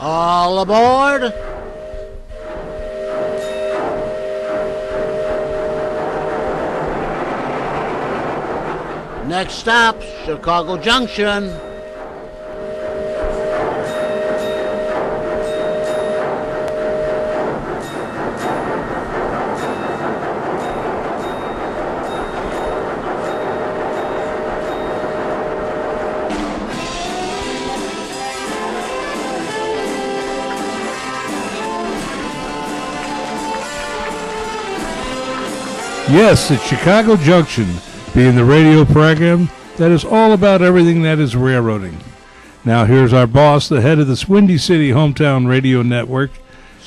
All aboard! Next stop, Chicago Junction. Yes, it's Chicago Junction, being the radio program that is all about everything that is railroading. Now here's our boss, the head of the Windy City Hometown Radio Network,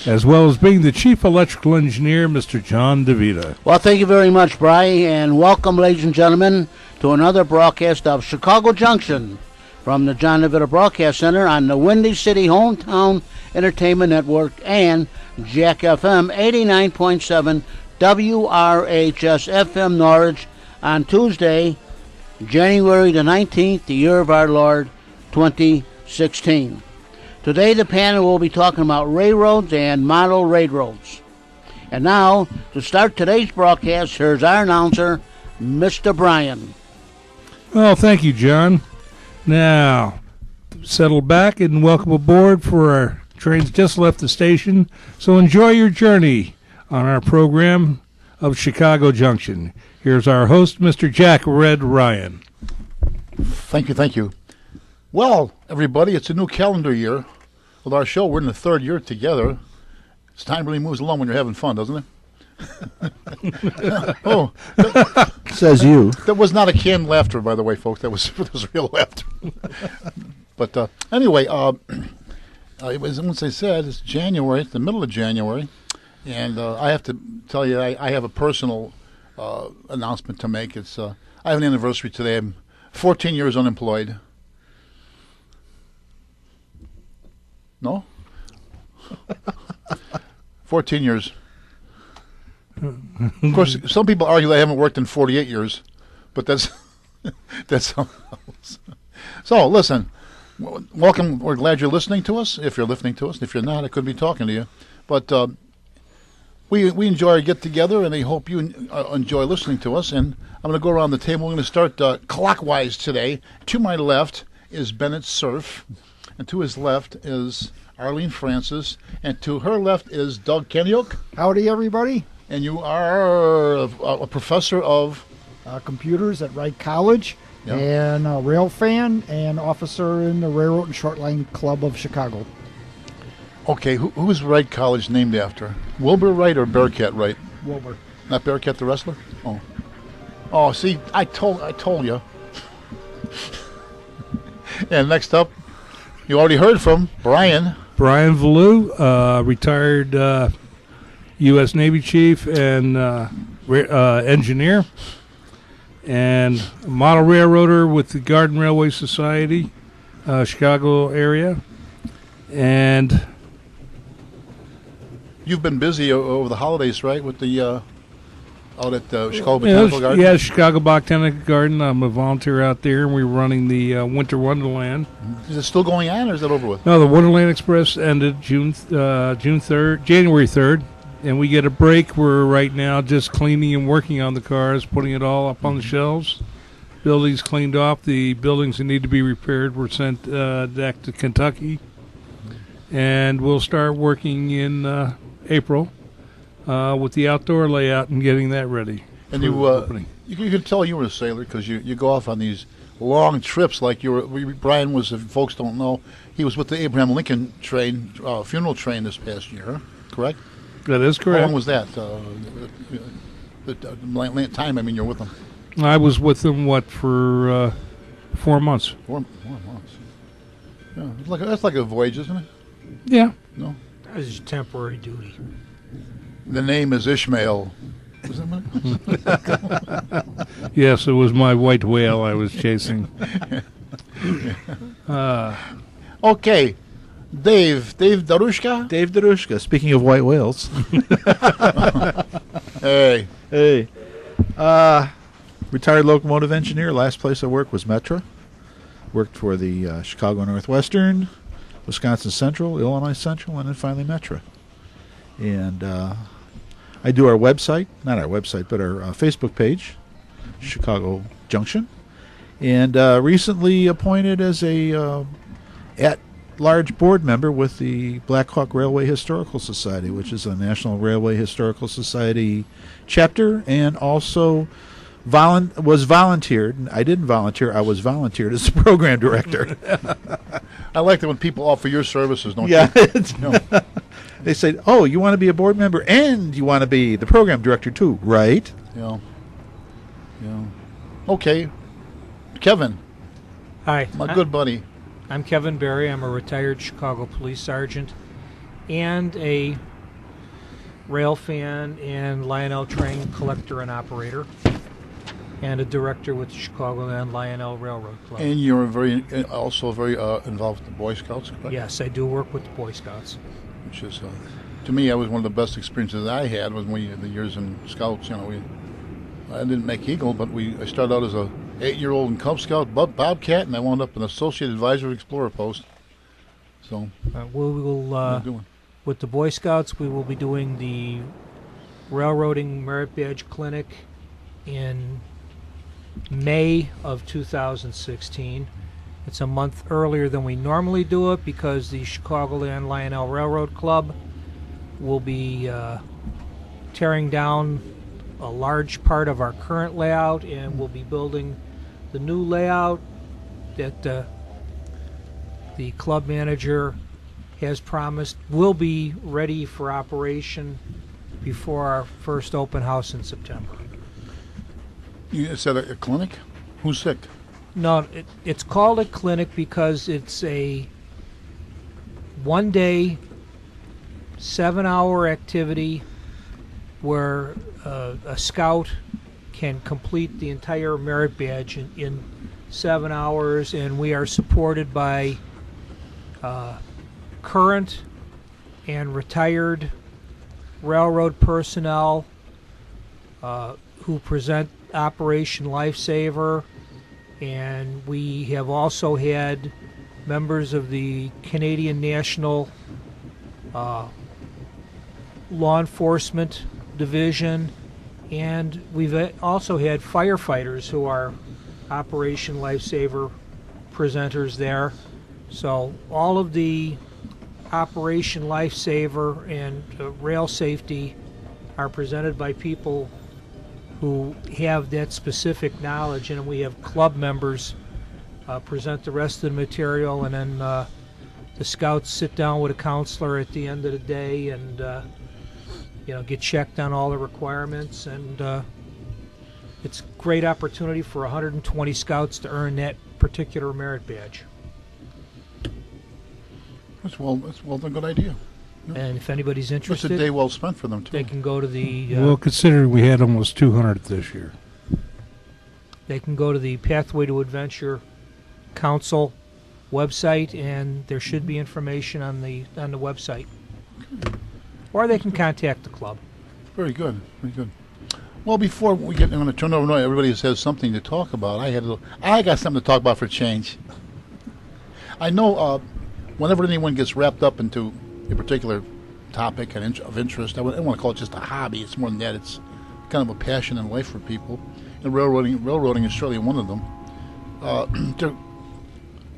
as well as being the chief electrical engineer, Mr. John DeVita. Well, thank you very much, Bri, and welcome, ladies and gentlemen, to another broadcast of Chicago Junction from the John DeVita Broadcast Center on the Windy City Hometown Entertainment Network and Jack FM 89.7 WRHS FM Norwich on Tuesday, January the 19th, the year of our Lord, 2016. Today the panel will be talking about railroads and model railroads. And now, to start today's broadcast, here's our announcer, Mr. Brian. Well, thank you, John. Now, settle back and welcome aboard for our trains just left the station. So enjoy your journey on our program of Chicago Junction. Here's our host, Mr. Jack Red Ryan. Thank you. Well, everybody, it's a new calendar year. With our show, we're in the third year together. Time really moves along when you're having fun, doesn't it? Oh, says you. That was not a canned laughter, by the way, folks. That was real laughter. But anyway, once I said, it's January, it's the middle of January. And I have to tell you, I have a personal announcement to make. It's I have an anniversary today. I'm 14 years unemployed. No? 14 years. Of course, some people argue I haven't worked in 48 years, but that's something else. So, listen, welcome. We're glad you're listening to us. If you're listening to us, if you're not, I could be talking to you. But we enjoy our get-together, and I hope you enjoy listening to us. And I'm going to go around the table. We're going to start clockwise today. To my left is Bennett Cerf, and to his left is Arlene Francis, and to her left is Doug Kenyuk. Howdy, everybody. And you are a professor of computers at Wright College, and a rail fan and officer in the Railroad and Short Line Club of Chicago. Okay, who's Wright College named after? Wilbur Wright or Bearcat Wright? Wilbur. Not Bearcat the wrestler? Oh, see, I told you. And next up, you already heard from Brian Valou, retired U.S. Navy chief and engineer, and model railroader with the Garden Railway Society, Chicago area. And you've been busy over the holidays, right, with the out at Chicago Botanical Garden? Yeah, Chicago Botanical Garden. I'm a volunteer out there, and we're running the Winter Wonderland. Is it still going on, or is it over with? No, the Wonderland Express ended January 3rd, and we get a break. We're right now just cleaning and working on the cars, putting it all up on the shelves. Buildings cleaned off. The buildings that need to be repaired were sent back to Kentucky, and we'll start working in April with the outdoor layout and getting that ready. And you can tell you were a sailor because you go off on these long trips like you were. Brian was, if folks don't know, he was with the Abraham Lincoln train, funeral train this past year, correct? That is correct. How long was that? The time, I mean, you're with them. I was with them, for 4 months. 4 months. Yeah, that's like a voyage, isn't it? Yeah. No? That is temporary duty. The name is Ishmael. Was that Yes, it was my white whale I was chasing. Okay. Dave Darushka? Dave Darushka, speaking of white whales. Hey. Retired locomotive engineer. Last place I worked was Metra. Worked for the Chicago Northwestern, Wisconsin Central, Illinois Central, and then finally Metro. And I do our website, not our website, but our Facebook page, Chicago Junction. And recently appointed as a at-large board member with the Black Hawk Railway Historical Society, which is a National Railway Historical Society chapter, and also was volunteered. I didn't volunteer. I was volunteered as the program director. I like that when people offer your services, don't Yeah. you? They say, oh, you want to be a board member and you want to be the program director too, right? Yeah. Okay. Kevin, Hi, my good buddy. I'm Kevin Berry. I'm a retired Chicago police sergeant and a rail fan and Lionel train collector and operator, and a director with the Chicagoland Lionel Railroad Club. And you're also very involved with the Boy Scouts, correct? Yes, I do work with the Boy Scouts. Which is, to me, that was one of the best experiences I had was the years in Scouts. I didn't make Eagle, but I started out as a 8-year-old in Cub Scout Bobcat, and I wound up an Associate Advisor Explorer post. So, We will, with the Boy Scouts, we will be doing the Railroading Merit Badge Clinic in May of 2016. It's a month earlier than we normally do it because the Chicagoland Lionel Railroad Club will be tearing down a large part of our current layout, and we'll be building the new layout that the club manager has promised will be ready for operation before our first open house in September. you said a clinic? Who's sick? No, it's called a clinic because it's a one-day, 7-hour activity where a scout can complete the entire merit badge in 7 hours, and we are supported by current and retired railroad personnel who present Operation Lifesaver, and we have also had members of the Canadian National Law Enforcement Division, and we've also had firefighters who are Operation Lifesaver presenters there. So all of the Operation Lifesaver and rail safety are presented by people who have that specific knowledge, and we have club members present the rest of the material, and then the scouts sit down with a counselor at the end of the day and get checked on all the requirements, and it's a great opportunity for 120 scouts to earn that particular merit badge. That's well done. Good idea. And if anybody's It's interested, a day well spent for them too. they can go to the Well, considering we had almost 200 this year. they can go to the Pathway to Adventure Council website, and there should be information on the website. Or they can contact the club. Very good. Very good. Well, before we get, I'm going to turn over. No, everybody has something to talk about. I got something to talk about for a change. I know whenever anyone gets wrapped up into a particular topic and of interest, I don't want to call it just a hobby. It's more than that. It's kind of a passion in life for people. And railroading is surely one of them.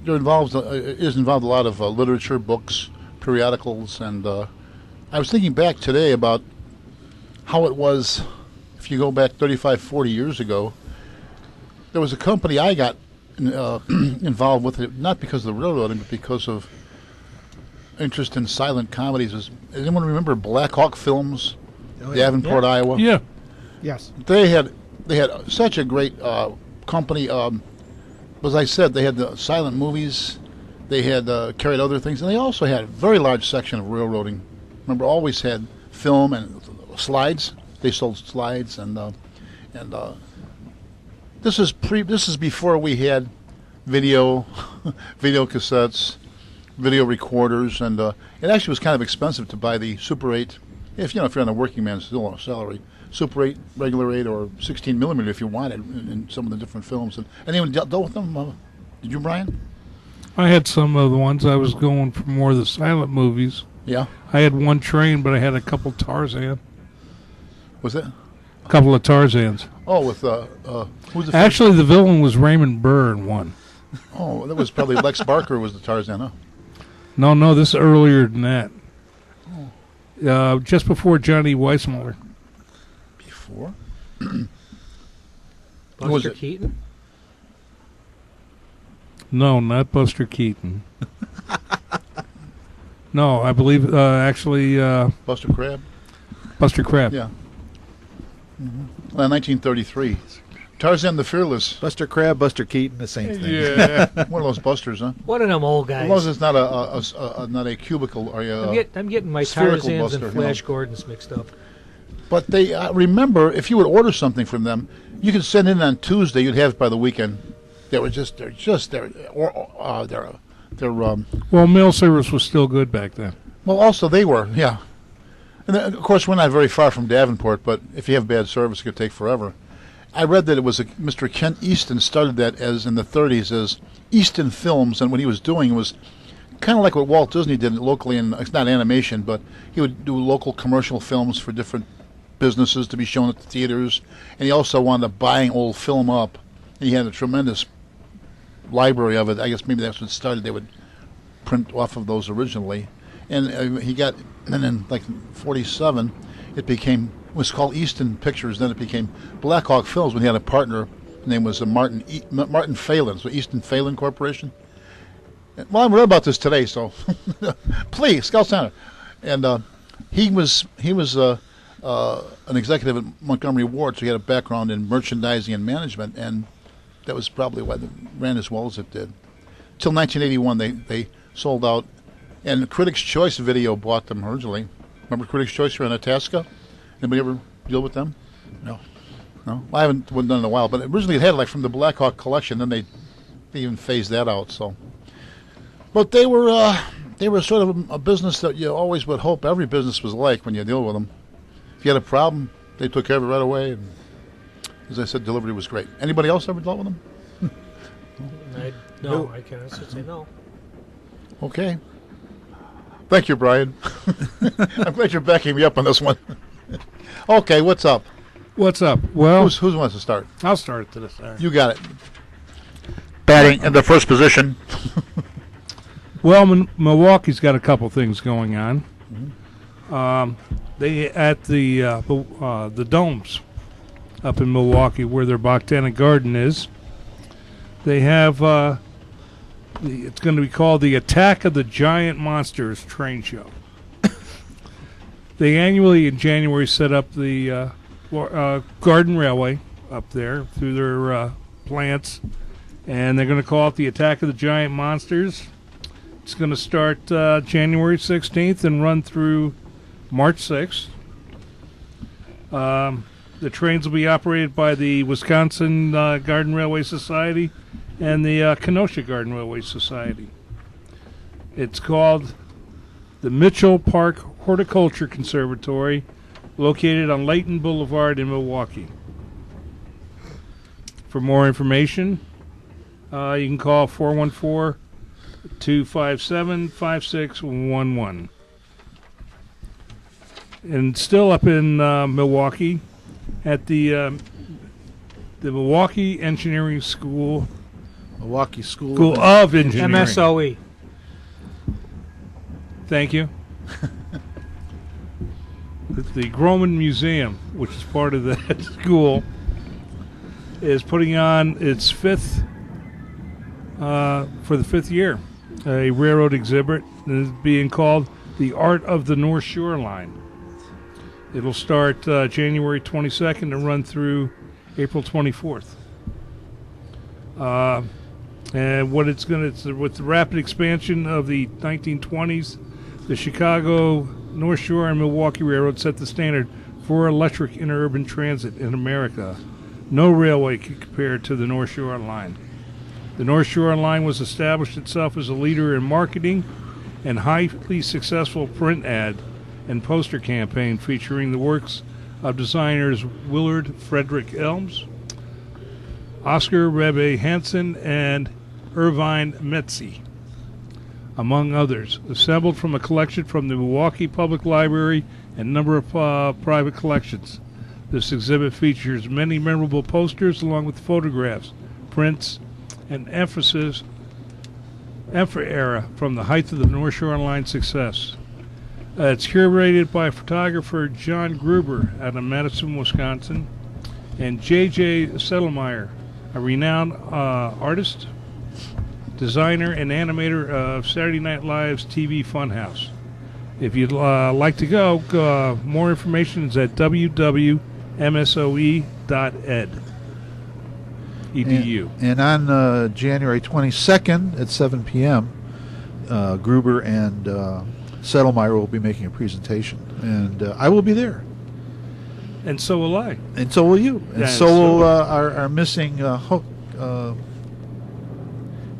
There involved a lot of literature, books, periodicals, and I was thinking back today about how it was. If you go back 35, 40 years ago, there was a company I got involved with it, not because of the railroading, but because of interest in silent comedies. Does anyone remember Black Hawk Films, Davenport, Iowa? Yeah. Yes. They had such a great company. As I said, they had the silent movies. They had carried other things, and they also had a very large section of railroading. Remember, always had film and slides. They sold slides, and this is before we had video, video cassettes, video recorders, and it actually was kind of expensive to buy the Super 8. If you're on a working man's salary, Super 8, regular 8, or 16 millimeter if you wanted in some of the different films. And anyone dealt with them? Did you, Brian? I had some of the ones. I was going for more of the silent movies. Yeah. I had one train, but I had a couple Tarzan. Was it? A couple of Tarzans. Oh, with who's the Actually, the villain was Raymond Burr in one. Oh, that was probably Lex Barker was the Tarzan, huh? No, this is earlier than that. Just before Johnny Weissmuller. Before? Who was Buster it? Keaton? No, not Buster Keaton. No, I believe actually Buster Crabbe? Buster Crabbe. Yeah. 1933. Tarzan the Fearless. Buster Crabbe, Buster Keaton, the same thing. Yeah. One of those busters, huh? One of them old As long as guys. it's not not a cubicle or I'm getting my spherical Tarzans Buster, and Flash Gordons mixed up. But they remember, if you would order something from them, you could send in on Tuesday. You'd have it by the weekend. They're Well, mail service was still good back then. well. Also, they were, yeah. And then, of course, we're not very far from Davenport, but if you have bad service, it could take forever. I read that it was Mr. Kent Easton started that as in the 30s as Easton Films, and what he was doing was kind of like what Walt Disney did locally, and it's not animation, but he would do local commercial films for different businesses to be shown at the theaters, and he also wound up buying old film up. And he had a tremendous library of it. I guess maybe that's what started. They would print off of those originally, and and in like '47, it was called Easton Pictures. Then it became Blackhawk Films when he had a partner. His name was Martin Phelan, so Easton Phelan Corporation. Well, I read about this today, so please, Scout Center. And he was an executive at Montgomery Ward, so he had a background in merchandising and management, and that was probably why it ran as well as it did. Till 1981, they sold out, and Critics' Choice Video bought them originally. Remember Critics' Choice here in Itasca? Anybody ever deal with them? No. No? I haven't done it in a while, but originally it had like from the Blackhawk collection, then they even phased that out, so. But they were sort of a business that you always would hope every business was like when you deal with them. If you had a problem, they took care of it right away, and as I said, delivery was great. Anybody else ever dealt with them? No, I can't say no. Okay. Thank you, Brian. I'm glad you're backing me up on this one. Okay, what's up? What's up? Well, Who wants to start? I'll start to this. You got it. Batting in the first position. Well, Milwaukee's got a couple things going on. They at the domes up in Milwaukee, where their Botanic Garden is. They have it's going to be called the Attack of the Giant Monsters train show. They annually in January set up the Garden Railway up there through their plants, and they're going to call it the Attack of the Giant Monsters. It's going to start January 16th and run through March 6th. The trains will be operated by the Wisconsin Garden Railway Society and the Kenosha Garden Railway Society. It's called the Mitchell Park Horticulture Conservatory, located on Layton Boulevard in Milwaukee. For more information, you can call 414-257-5611. And still up in Milwaukee, at the Milwaukee Engineering School. Milwaukee School Of Engineering. MSOE. Thank you. The Groman Museum, which is part of that school, is putting on its fifth, for the fifth year, a railroad exhibit that is being called The Art of the North Shore Line. It'll start January 22nd and run through April 24th. And what it's with the rapid expansion of the 1920s, the Chicago, North Shore, and Milwaukee Railroad set the standard for electric interurban transit in America. No railway could compare to the North Shore Line. The North Shore Line was established itself as a leader in marketing and highly successful print ad and poster campaign featuring the works of designers Willard Frederick Elms, Oscar Rebe Hansen, and Irvine Metzi. among others, assembled from a collection from the Milwaukee Public Library and a number of private collections. This exhibit features many memorable posters along with photographs, prints, and emphasis era from the height of the North Shore Line's success. It's curated by photographer John Gruber out of Madison, Wisconsin, and J.J. Settlemeyer, a renowned artist, designer, and animator of Saturday Night Live's TV Funhouse. If you'd like to go, more information is at www.msoe.ed. EDU. And on January 22nd at 7 p.m., Gruber and Settlemeyer will be making a presentation, and I will be there. And so will I. And so will you. And Yeah, so so will our missing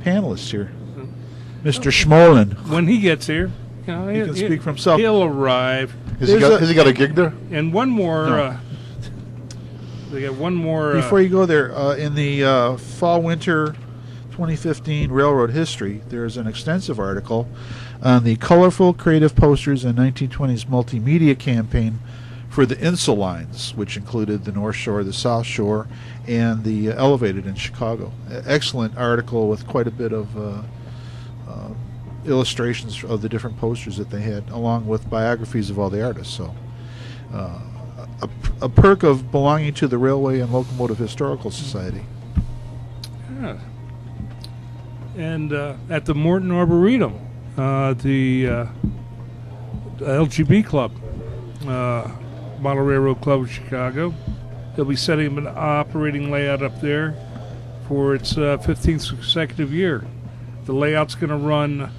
panelist here, Mr. Schmolin. When he gets here, He can speak for himself. He'll arrive. Has he got a gig there? And one more. No. They got one more. Before you go there, in the fall-winter 2015 Railroad History, there's an extensive article on the colorful creative posters in 1920s multimedia campaign for the Insel lines, which included the North Shore, the South Shore, and the Elevated in Chicago. Excellent article with quite a bit of illustrations of the different posters that they had, along with biographies of all the artists. So, a perk of belonging to the Railway and Locomotive Historical Society. Yeah. And at the Morton Arboretum, the LGB Club, Model Railroad Club of Chicago, they'll be setting up an operating layout up there for its 15th consecutive year. The layout's going to run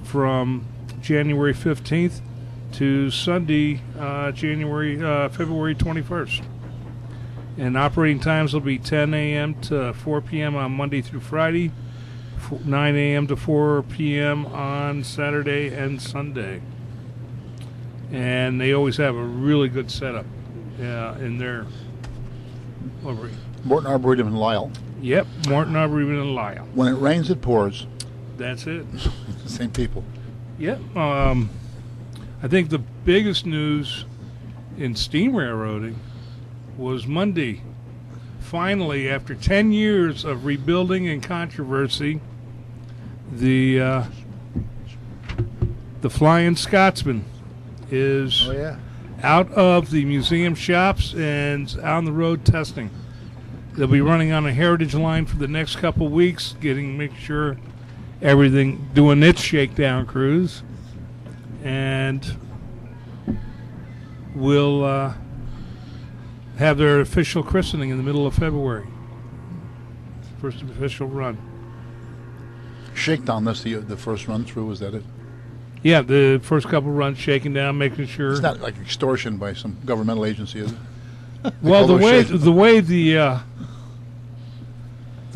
from January 15th to Sunday, February 21st. And operating times will be 10 a.m. to 4 p.m. on Monday through Friday, 9 a.m. to 4 p.m. on Saturday and Sunday. And they always have a really good setup in their livery. Morton Arboretum in Lyle. Yep, Morton Arboretum in Lyle. When it rains, it pours. That's it. The same people. Yep. I think the biggest news in steam railroading was Monday. Finally, after 10 years of rebuilding and controversy, the Flying Scotsman is out of the museum shops and on the road testing. They'll be running on a heritage line for the next couple weeks, make sure everything, doing its shakedown cruise, and will have their official christening in the middle of February. First official run. Shakedown, that's the first run through, is that it? Yeah, the first couple runs, shaking down, making sure. It's not like extortion by some governmental agency, is it? Well, the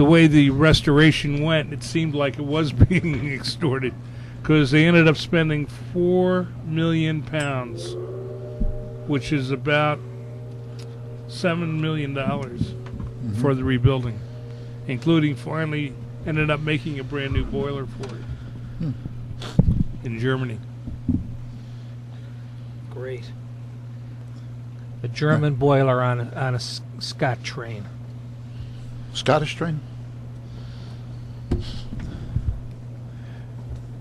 way the restoration went, it seemed like it was being extorted, because they ended up spending £4 million, which is about $7 million for the rebuilding, including finally ended up making a brand new boiler for it in Germany. Great. A German boiler on a Scott train. Scottish train?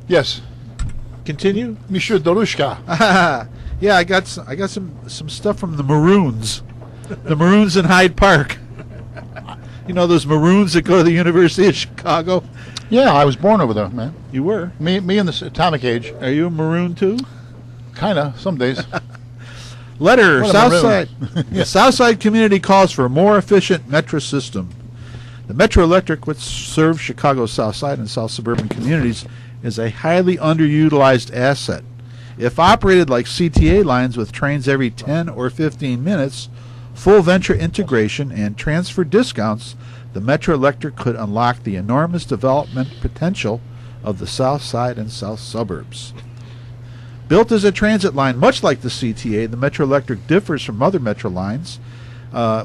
Yes. Continue. Monsieur Dorushka. Yeah, I got some stuff from the Maroons, the Maroons in Hyde Park. You know those Maroons that go to the University of Chicago? Yeah, I was born over there, man. You were. Me in the atomic age. Are you a Maroon too? Kinda, some days. Letter, What a Southside. maroon. The Southside community calls for a more efficient metro system. The Metro Electric, which serves Chicago's South Side and South suburban communities, is a highly underutilized asset. If operated like CTA lines with trains every 10 or 15 minutes, full venture integration, and transfer discounts, the Metro Electric could unlock the enormous development potential of the South Side and South suburbs. Built as a transit line, much like the CTA, the Metro Electric differs from other Metro lines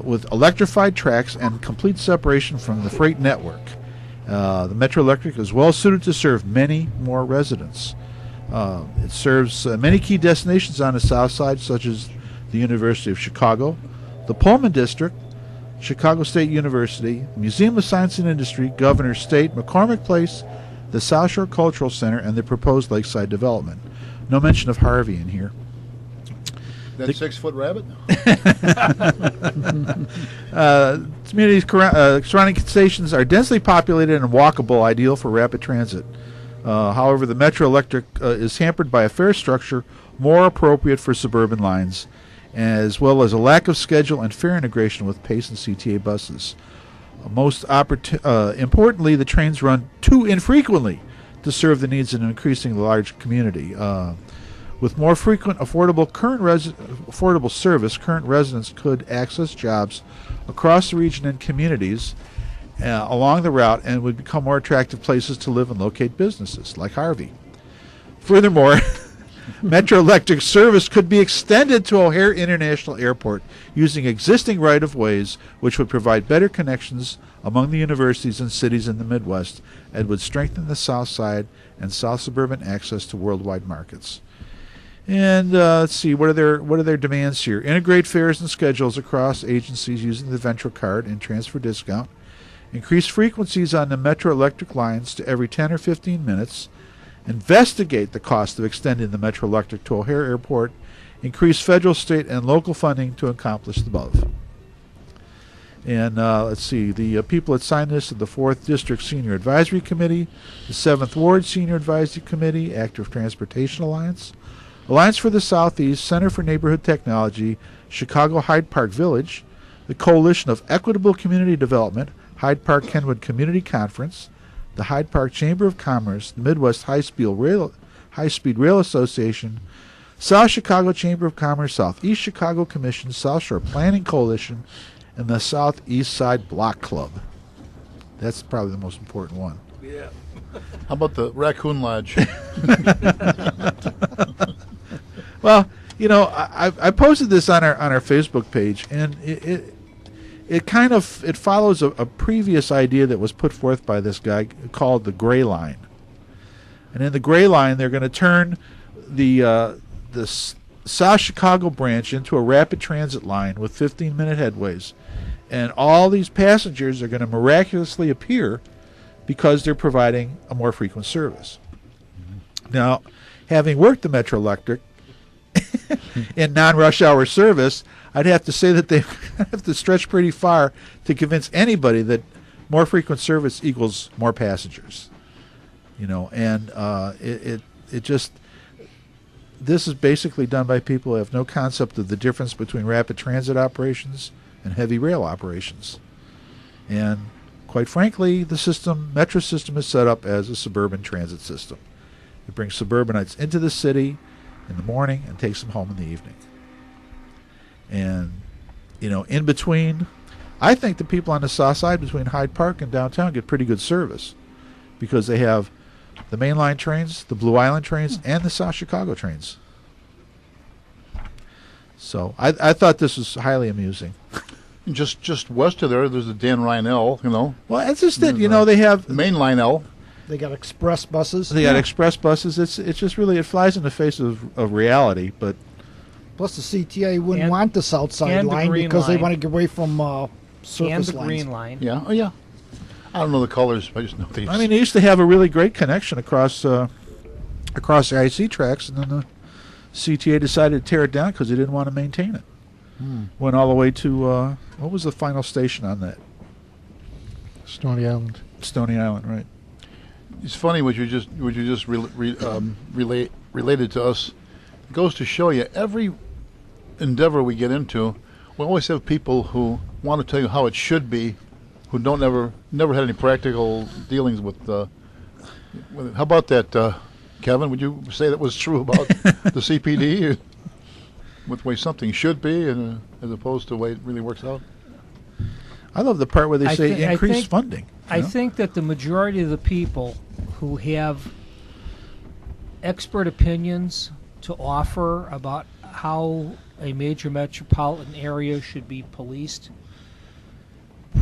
with electrified tracks and complete separation from the freight network. The Metro Electric is well suited to serve many more residents. It serves many key destinations on the south side, such as the University of Chicago, the Pullman District, Chicago State University, Museum of Science and Industry, Governor's State, McCormick Place, the South Shore Cultural Center, and the proposed lakeside development. No mention of Harvey in here. That 6-foot rabbit? Communities surrounding stations are densely populated and walkable, ideal for rapid transit. However, the Metro Electric is hampered by a fare structure more appropriate for suburban lines, as well as a lack of schedule and fare integration with PACE and CTA buses. Most importantly, the trains run too infrequently to serve the needs of an increasingly large community. With more frequent, affordable service, current residents could access jobs across the region and communities along the route and would become more attractive places to live and locate businesses, like Harvey. Furthermore, Metro Electric service could be extended to O'Hare International Airport using existing right-of-ways, which would provide better connections among the universities and cities in the Midwest and would strengthen the South Side and South Suburban access to worldwide markets. And let's see, what are their demands here? Integrate fares and schedules across agencies using the Venture card and transfer discount. Increase frequencies on the Metro Electric lines to every 10 or 15 minutes. Investigate the cost of extending the Metro Electric to O'Hare Airport. Increase federal, state, and local funding to accomplish the above. And let's see, the people that signed this are the 4th District Senior Advisory Committee, the 7th Ward Senior Advisory Committee, Active Transportation Alliance, Alliance for the Southeast, Center for Neighborhood Technology, Chicago Hyde Park Village, the Coalition of Equitable Community Development, Hyde Park Kenwood Community Conference, the Hyde Park Chamber of Commerce, the Midwest High-Speed Rail Association, South Chicago Chamber of Commerce, Southeast Chicago Commission, South Shore Planning Coalition, and the Southeast Side Block Club. That's probably the most important one. Yeah. How about the Raccoon Lodge? Well, you know, I posted this on our Facebook page, and it follows a previous idea that was put forth by this guy called the Gray Line. And in the Gray Line, they're going to turn the South Chicago branch into a rapid transit line with 15-minute headways, and all these passengers are going to miraculously appear because they're providing a more frequent service. Now, having worked the Metro Electric in non-rush hour service, I'd have to say that they have to stretch pretty far to convince anybody that more frequent service equals more passengers. You know, and it just, this is basically done by people who have no concept of the difference between rapid transit operations and heavy rail operations. And quite frankly, the metro system is set up as a suburban transit system. It brings suburbanites into the city in the morning and takes them home in the evening. And, you know, in between, I think the people on the south side between Hyde Park and downtown get pretty good service because they have the mainline trains, the Blue Island trains, and the South Chicago trains. So I thought this was highly amusing. Just west of there's the Dan Ryan L, you know. Well, it's just that, you know, they have Mainline L. They got express buses. They got express buses. It's just really, it flies in the face of reality. But plus the CTA wouldn't And- want the south side and the line green because they line. want to get away from surface And the lines. green line. Yeah, oh yeah. I don't know the colors. I just know these. I mean, they used to have a really great connection across the IC tracks, and then the CTA decided to tear it down because they didn't want to maintain it. Went all the way to what was the final station on that? Stony Island. Stony Island, right? It's funny what you just related to us. It goes to show you every endeavor we get into, we always have people who want to tell you how it should be, who don't never had any practical dealings with. How about that, Kevin? Would you say that was true about the CPD, with the way something should be, and as opposed to the way it really works out? I love the part where they I say thi- I increase think- funding. I think that the majority of the people who have expert opinions to offer about how a major metropolitan area should be policed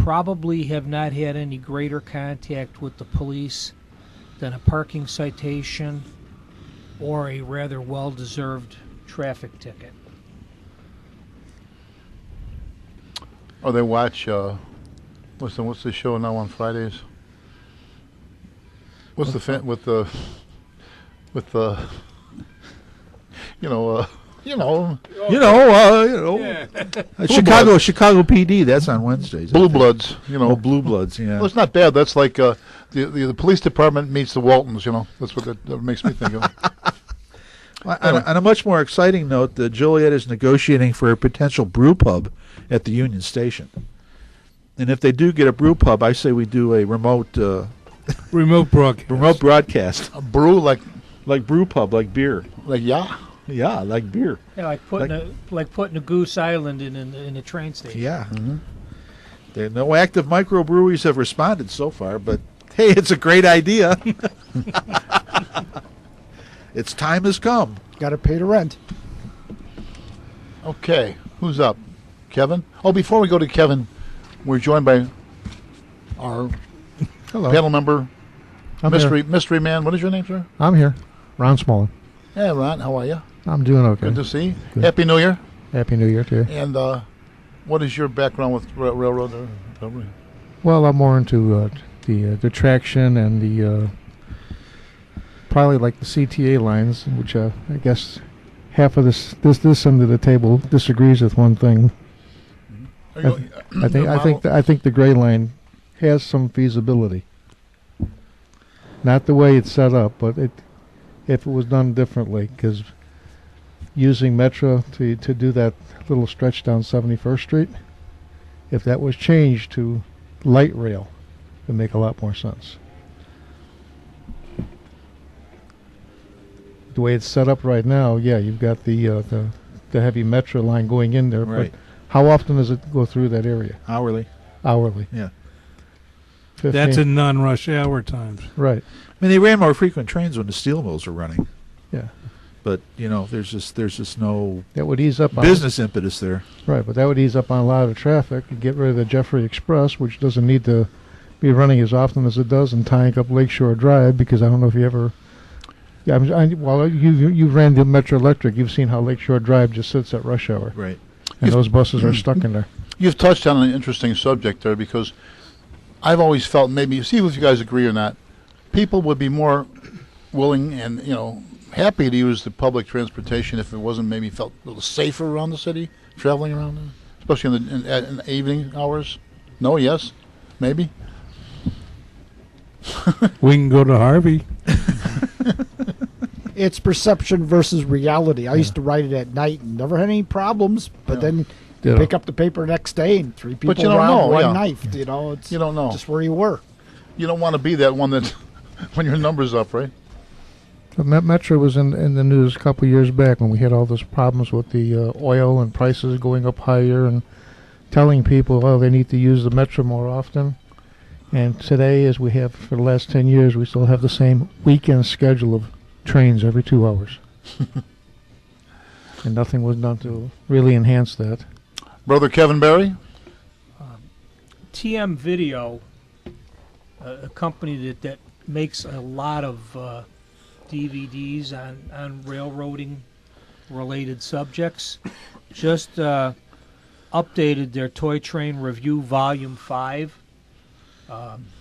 probably have not had any greater contact with the police than a parking citation or a rather well-deserved traffic ticket. Oh, they watch. What's the show now on Fridays? What's the with the Chicago PD. That's on Wednesdays. Blue Bloods. Blue Bloods. Yeah. Well, it's not bad. That's like the police department meets the Waltons. That's what that makes me think of. On a much more exciting note, Joliet is negotiating for a potential brew pub at the Union Station. And if they do get a brew pub, I say we do a remote broadcast. A brew like brew pub, like beer. Like like beer. Yeah, like putting a Goose Island in a train station. Yeah. Mm-hmm. No active microbreweries have responded so far, but hey, it's a great idea. Its time has come. Got to pay the rent. Okay, who's up? Kevin? Oh, before we go to Kevin, we're joined by our panel member, mystery man. What is your name, sir? I'm here. Ron Smolin. Yeah, Ron, how are you? I'm doing okay. Good to see you. Good. Happy New Year. Happy New Year to you. And what is your background with railroad? Well, I'm more into the traction and the probably like the CTA lines, which I guess half of this end of the table disagrees with one thing. I think the gray line has some feasibility. Not the way it's set up, but if it was done differently, because using Metro to do that little stretch down 71st Street, if that was changed to light rail, it would make a lot more sense. The way it's set up right now, yeah, you've got the heavy Metro line going in there, right. But how often does it go through that area? Hourly. Yeah. 15. That's in non-rush hour times. Right. I mean, they ran more frequent trains when the steel mills were running. Yeah. But there's just no that would ease up business impetus there. Right, but that would ease up on a lot of traffic and get rid of the Jeffrey Express, which doesn't need to be running as often as it does, and tying up Lakeshore Drive, because I don't know if you ever. Yeah, you ran the Metro Electric. You've seen how Lakeshore Drive just sits at rush hour. Right. And those buses are stuck in there. You've touched on an interesting subject there, because I've always felt, maybe, see if you guys agree or not, people would be more willing and, happy to use the public transportation if it wasn't maybe felt a little safer around the city, traveling around there, especially in the evening hours. No, yes, maybe. We can go to Harvey. It's perception versus reality. I used to write it at night and never had any problems, but then you pick up the paper next day and three people robbed, one knifed. It's you don't know just where you were. You don't want to be that one that when your number's up, right? The Metro was in the news a couple of years back when we had all those problems with the oil and prices going up higher, and telling people, they need to use the Metro more often. And today, as we have for the last 10 years, we still have the same weekend schedule of trains every 2 hours. And nothing was done to really enhance that. Brother Kevin Barry? TM Video, a company that makes a lot of DVDs on railroading related subjects, just updated their Toy Train Review Volume 5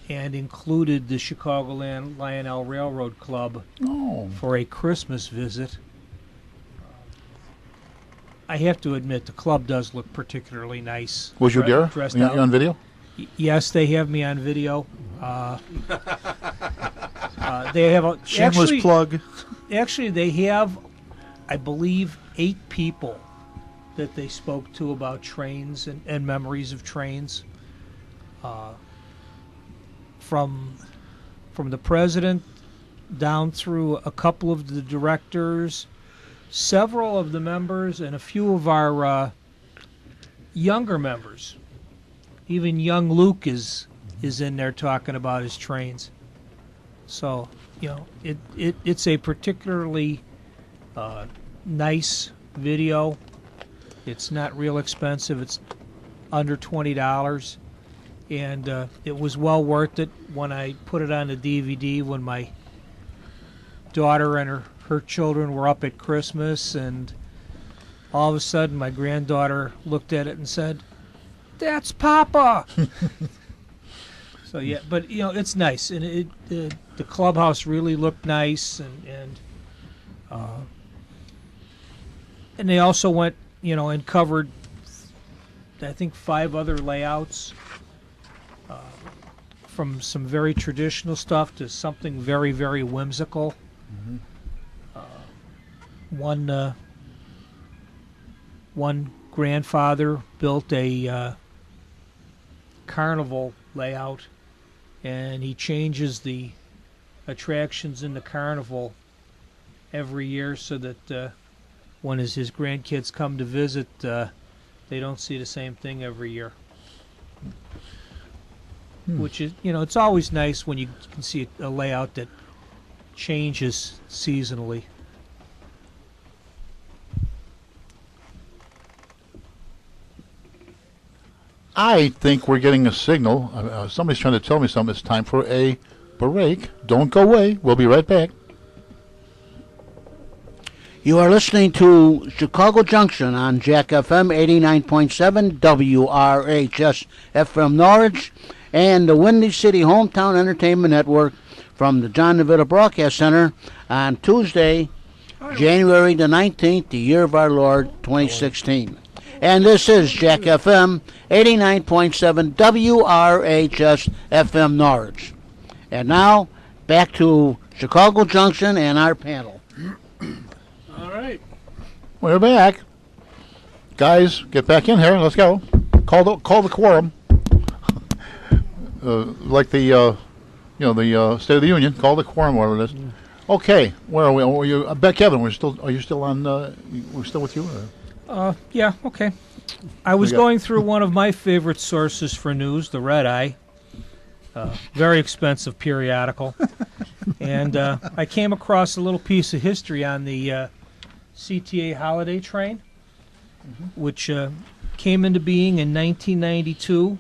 and included the Chicagoland Lionel Railroad Club for a Christmas visit. I have to admit, the club does look particularly nice. Was you there? You on video? Yes, they have me on video. They have a shameless plug. Actually, they have, I believe, 8 people that they spoke to about trains and memories of trains. From the president down through a couple of the directors, several of the members, and a few of our younger members. Even young Luke is in there talking about his trains. So, it's a particularly nice video. It's not real expensive. It's under $20. And it was well worth it when I put it on the DVD when my daughter and her children were up at Christmas, and all of a sudden my granddaughter looked at it and said, "That's Papa." So yeah, but it's nice, and the clubhouse really looked nice, and they also went and covered I think 5 other layouts, from some very traditional stuff to something very, very whimsical. One grandfather built a carnival layout, and he changes the attractions in the carnival every year so that when his grandkids come to visit, they don't see the same thing every year. Which is, it's always nice when you can see a layout that changes seasonally. I think we're getting a signal. Somebody's trying to tell me something. It's time for a break. Don't go away. We'll be right back. You are listening to Chicago Junction on Jack FM 89.7 WRHS FM Norwich and the Windy City Hometown Entertainment Network from the John DeVita Broadcast Center on Tuesday, January the 19th, the year of our Lord 2016. And this is Jack FM 89.7 WRHS FM Norwich. And now, back to Chicago Junction and our panel. All right. We're back. Guys, get back in here. Let's go. Call the quorum. Like the State of the Union. Call the quorum, whatever it is. Okay, where are we? Are you, Kevin? Are you still on? We're still with you? Yeah. Okay. I was going through one of my favorite sources for news, the Red Eye, very expensive periodical, and I came across a little piece of history on the CTA holiday train, which came into being in 1992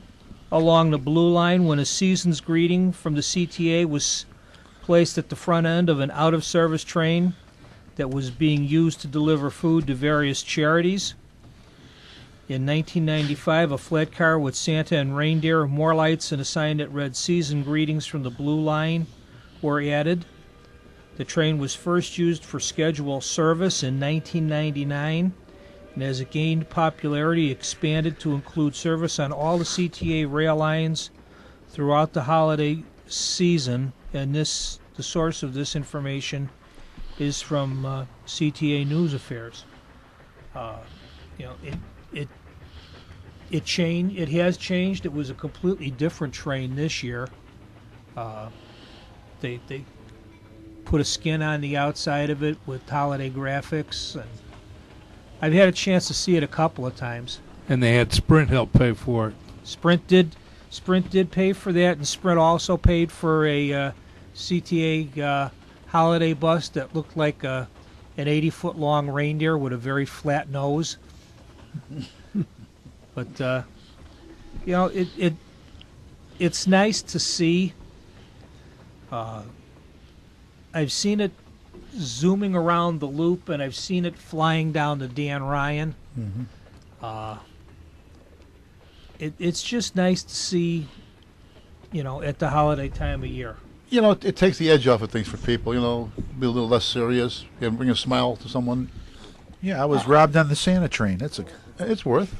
along the Blue Line when a season's greeting from the CTA was placed at the front end of an out-of-service train that was being used to deliver food to various charities. In 1995, a flat car with Santa and reindeer, more lights, and a sign that read "Season Greetings from the Blue Line" were added. The train was first used for scheduled service in 1999, and as it gained popularity, expanded to include service on all the CTA rail lines throughout the holiday season. And the source of this information is from CTA News Affairs. It changed. It has changed. It was a completely different train this year. They put a skin on the outside of it with holiday graphics, and I've had a chance to see it a couple of times. And they had Sprint help pay for it. Sprint did pay for that, and Sprint also paid for a CTA holiday bus that looked like an 80-foot long reindeer with a very flat nose. But it's nice to see. I've seen it zooming around the loop, and I've seen it flying down to Dan Ryan. It's just nice to see, at the holiday time of year. It takes the edge off of things for people. Be a little less serious. Bring a smile to someone. Yeah, I was robbed on the Santa train. It's worth.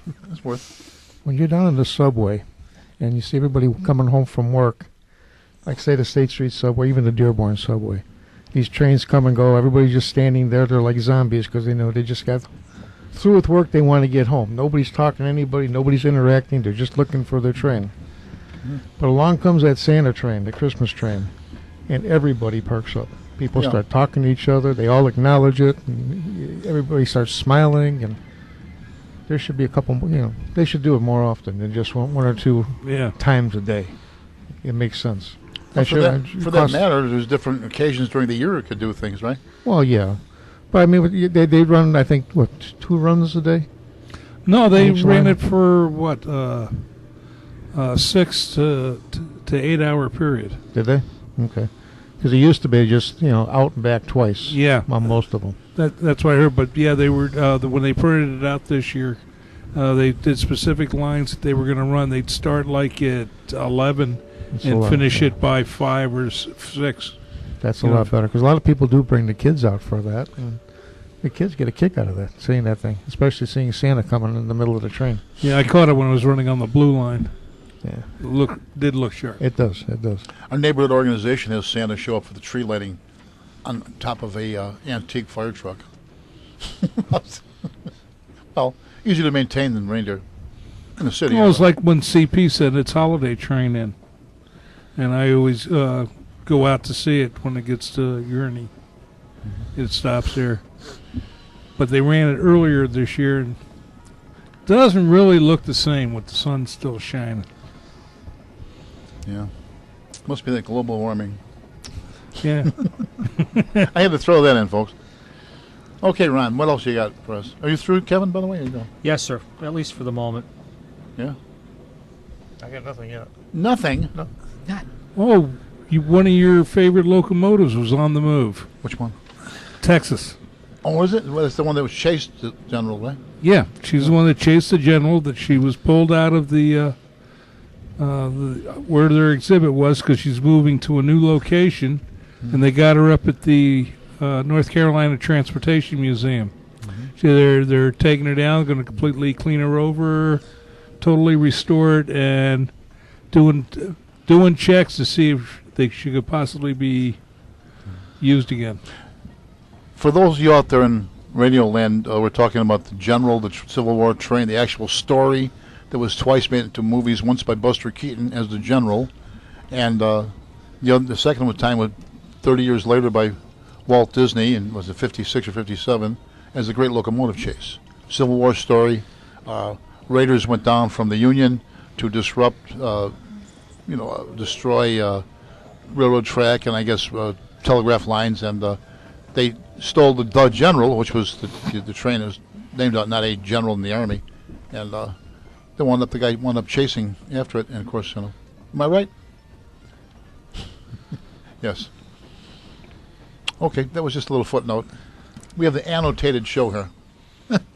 When you're down in the subway and you see everybody coming home from work, like say the State Street subway, even the Dearborn subway, these trains come and go. Everybody's just standing there. They're like zombies because they know they just got through with work. They want to get home. Nobody's talking to anybody. Nobody's interacting. They're just looking for their train. But along comes that Santa train, the Christmas train, and everybody perks up. People start talking to each other. They all acknowledge it. And everybody starts smiling, and there should be a couple. They should do it more often than just one or two times a day. It makes sense. Well, for that matter, there's different occasions during the year it could do things, right? Well, yeah, but I mean, they run. I think 2 runs a day. No, they ran it for what? 6 to 8 hour period. Did they? Okay. Because it used to be just, out and back twice. Yeah. On most of them. That's what I heard. But yeah, they were when they printed it out this year, they did specific lines that they were going to run. They'd start like at 11 and finish it by 5 or 6. That's a lot better because a lot of people do bring the kids out for that. And the kids get a kick out of that, seeing that thing, especially seeing Santa coming in the middle of the train. Yeah, I caught it when I was running on the blue line. Yeah, did look sharp. It does. Our neighborhood organization has Santa show up for the tree lighting on top of a antique fire truck. Well, easier to maintain than reindeer in the city. Well, it's like when CP sent its holiday train in, and I always go out to see it when it gets to Uriney. It stops there. But they ran it earlier this year, and it doesn't really look the same with the sun still shining. Yeah. Must be that global warming. Yeah. I had to throw that in, folks. Okay, Ron, what else you got for us? Are you through, Kevin, by the way? Or you go? Yes, sir. At least for the moment. Yeah? I got nothing yet. Nothing? No. Oh, one of your favorite locomotives was on the move. Which one? Texas. Oh, was it? Well, it's the one that was chased the general, right? Yeah, she's the one that chased the general. That she was pulled out of the where their exhibit was because she's moving to a new location, and they got her up at the North Carolina Transportation Museum. So they're taking her down, going to completely clean her over, totally restore it, and doing checks to see if she could possibly be used again. For those of you out there in Radio Land, we're talking about the general, the Civil War train, the actual story that was twice made into movies, once by Buster Keaton as the general, and the second time was 30 years later by Walt Disney, and was it 56 or 57, as the Great Locomotive Chase. Civil War story. Raiders went down from the Union to disrupt, destroy railroad track and I guess telegraph lines, and they stole the General, which was the train that was named out, not a general in the army, and the guy wound up chasing after it, and of course, am I right? Yes. Okay, that was just a little footnote. We have the annotated show here.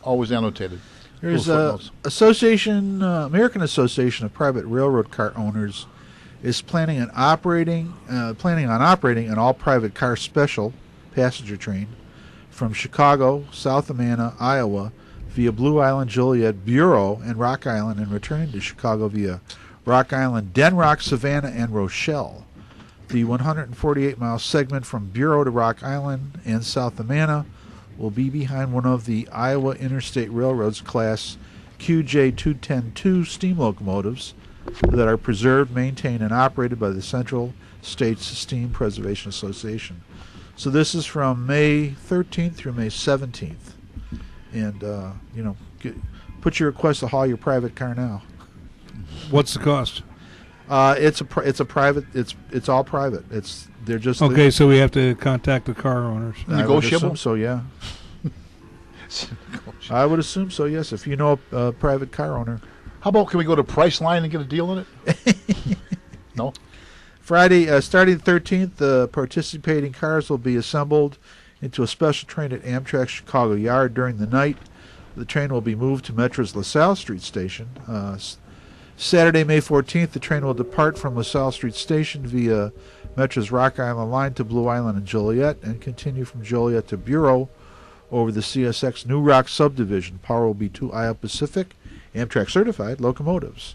Always annotated. There's American Association of Private Railroad Car Owners is planning on operating an all private car special passenger train from Chicago, South Amana, Iowa, via Blue Island, Joliet, Bureau, and Rock Island, and returning to Chicago via Rock Island, Den Rock, Savannah, and Rochelle. The 148-mile segment from Bureau to Rock Island and South Amana will be behind one of the Iowa Interstate Railroad's Class QJ210-2 steam locomotives that are preserved, maintained, and operated by the Central States Steam Preservation Association. So this is from May 13th through May 17th. And, put your request to haul your private car now. What's the cost? It's all private. They're just okay. So we have to contact the car owners. Negotiable. So yeah. I would assume so. Yes, if you know a private car owner. How about can we go to Priceline and get a deal on it? No. Friday, starting the 13th, participating cars will be assembled into a special train at Amtrak Chicago Yard during the night. The train will be moved to Metro's LaSalle Street Station. Saturday, May 14th, the train will depart from LaSalle Street Station via Metro's Rock Island line to Blue Island and Joliet, and continue from Joliet to Bureau over the CSX New Rock subdivision. Power will be 2 Iowa Pacific Amtrak certified locomotives.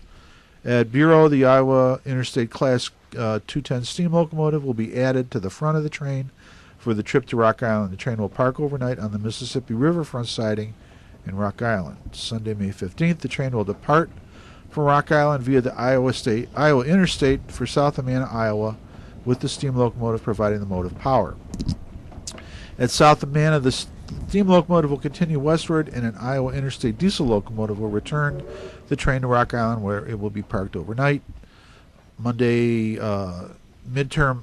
At Bureau, the Iowa Interstate Class 210 steam locomotive will be added to the front of the train for the trip to Rock Island. The train will park overnight on the Mississippi Riverfront siding in Rock Island. Sunday, May 15th, the train will depart from Rock Island via the Iowa Interstate for South Amana, Iowa, with the steam locomotive providing the motive power. At South Amana, the steam locomotive will continue westward, and an Iowa Interstate diesel locomotive will return the train to Rock Island, where it will be parked overnight. Monday, midterm